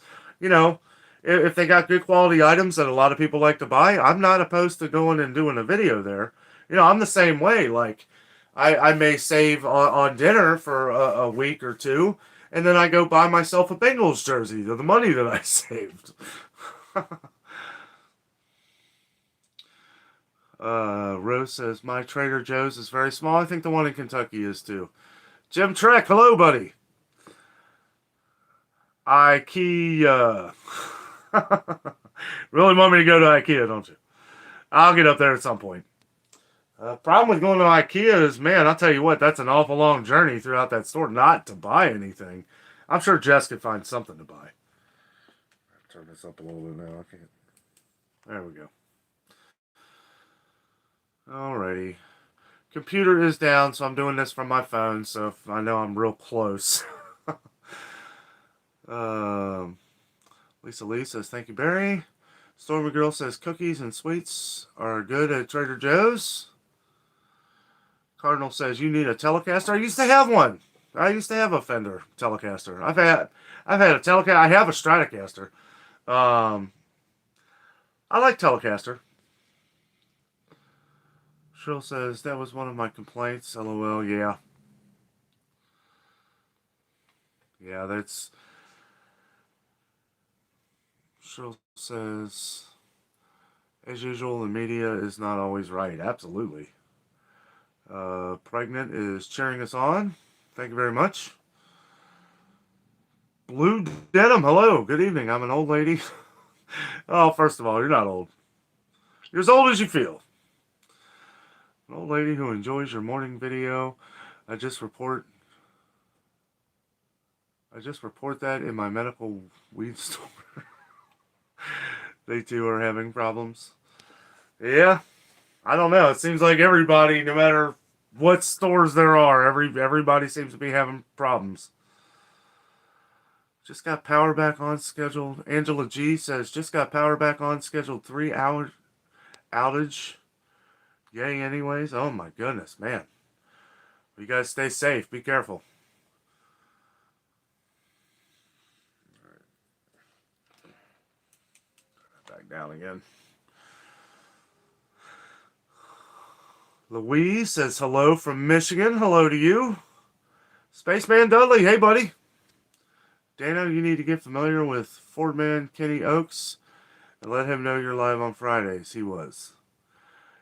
if they got good quality items that a lot of people like to buy, I'm not opposed to going and doing a video there. I'm the same way. Like, I may save on dinner for a week or two, and then I go buy myself a Bengals jersey to the money that I saved. Rose says, my Trader Joe's is very small. I think the one in Kentucky is too. Jim Trek, hello, buddy. IKEA. Really want me to go to IKEA, don't you? I'll get up there at some point. Problem with going to IKEA is, man, I'll tell you what, that's an awful long journey throughout that store not to buy anything. I'm sure Jess could find something to buy. Turn this up a little bit now. I can't. There we go. Alrighty. Computer is down, so I'm doing this from my phone, so if I know I'm real close. Lisa Lee says, thank you, Barry. Stormy Girl says, cookies and sweets are good at Trader Joe's. Cardinal says, you need a Telecaster. I used to have one. I used to have a Fender Telecaster. I've had a Telecaster. I have a Stratocaster. I like Telecaster. Shrill says, that was one of my complaints. LOL, yeah. Yeah, that's... Shrill says, as usual, the media is not always right. Absolutely. Pregnant is cheering us on. Thank you very much. Blue Denim, hello. Good evening. I'm an old lady. Oh, first of all, you're not old. You're as old as you feel. An old lady who enjoys your morning video. I just report that in my medical weed store. They too are having problems. Yeah. I don't know. It seems like everybody, no matter what stores there are, everybody seems to be having problems. Just got power back on scheduled. Angela G says, just got power back on scheduled 3-hour outage. Yay anyways. Oh my goodness, man. You guys stay safe. Be careful. Back down again. Louise says hello from Michigan. Hello to you. Spaceman Dudley, hey buddy. Danno, you need to get familiar with Fordman Kenny Oakes and let him know you're live on Fridays. He was.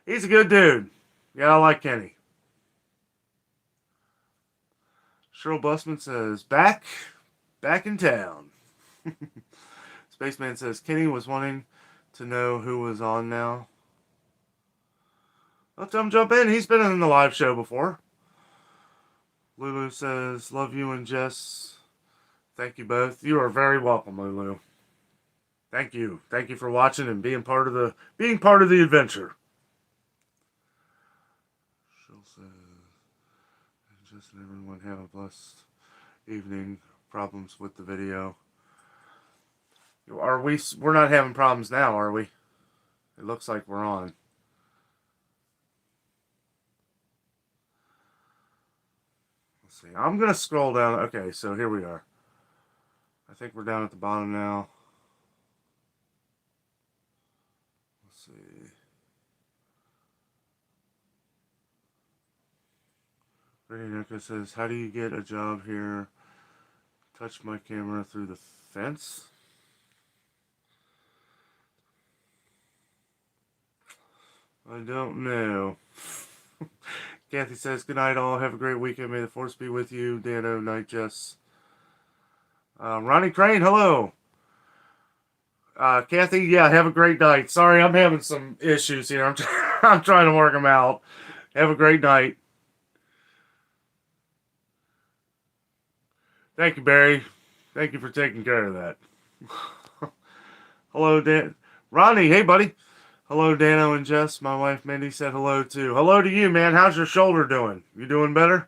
He's a good dude. Yeah, I like Kenny. Cheryl Busman says, back in town. Spaceman says, Kenny was wanting to know who was on now. Let him jump in. He's been in the live show before. Lulu says, love you and Jess. Thank you both. You are very welcome, Lulu. Thank you. Thank you for watching and being part of the adventure. She'll say, Jess and everyone have a blessed evening. Problems with the video. We're not having problems now, are we? It looks like we're on. Let's see. I'm going to scroll down. Okay, so here we are. I think we're down at the bottom now. Let's see. Radionica says, how do you get a job here? Touch my camera through the fence? I don't know. Kathy says, good night all. Have a great weekend. May the force be with you. Danno, night, Jess. Ronnie Crane, hello. Kathy, yeah, have a great night. Sorry, I'm having some issues here. I'm trying to work them out. Have a great night. Thank you, Barry. Thank you for taking care of that. Hello, Dan. Ronnie, hey, buddy. Hello, Danno and Jess. My wife, Mindy, said hello, too. Hello to you, man. How's your shoulder doing? You doing better?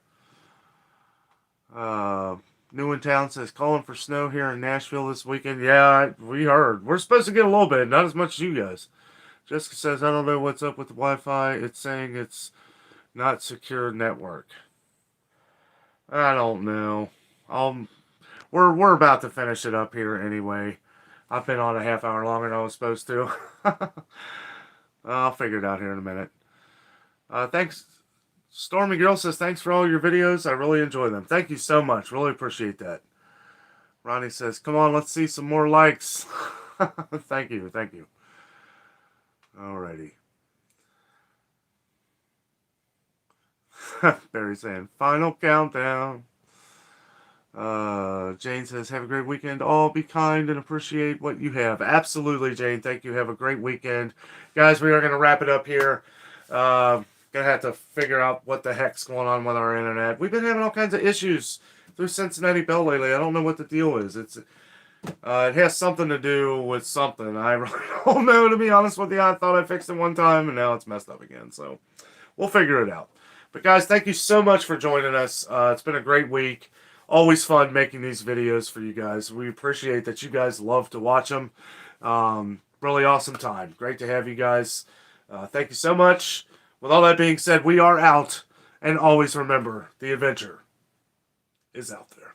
New in Town says, calling for snow here in Nashville this weekend. Yeah, we heard. We're supposed to get a little bit, not as much as you guys. Jessica says, I don't know what's up with the Wi-Fi. It's saying it's not secure network. I don't know. We're about to finish it up here anyway. I've been on a half hour longer than I was supposed to. I'll figure it out here in a minute. Thanks. Stormy Girl says, thanks for all your videos. I really enjoy them. Thank you so much. Really appreciate that. Ronnie says, come on, let's see some more likes. Thank you. Thank you. Alrighty. Barry saying, final countdown. Jane says, have a great weekend. All be kind and appreciate what you have. Absolutely, Jane. Thank you. Have a great weekend. Guys, we are going to wrap it up here. Gonna have to figure out what the heck's going on with our internet. We've been having all kinds of issues through Cincinnati Bell lately. I don't know what the deal is. It has something to do with something. I really don't know, to be honest with you. I thought I fixed it one time, and now it's messed up again. So we'll figure it out. But guys, thank you so much for joining us. It's been a great week. Always fun making these videos for you guys. We appreciate that you guys love to watch them. Really awesome time. Great to have you guys. Thank you so much. With all that being said, we are out. And always remember, the adventure is out there.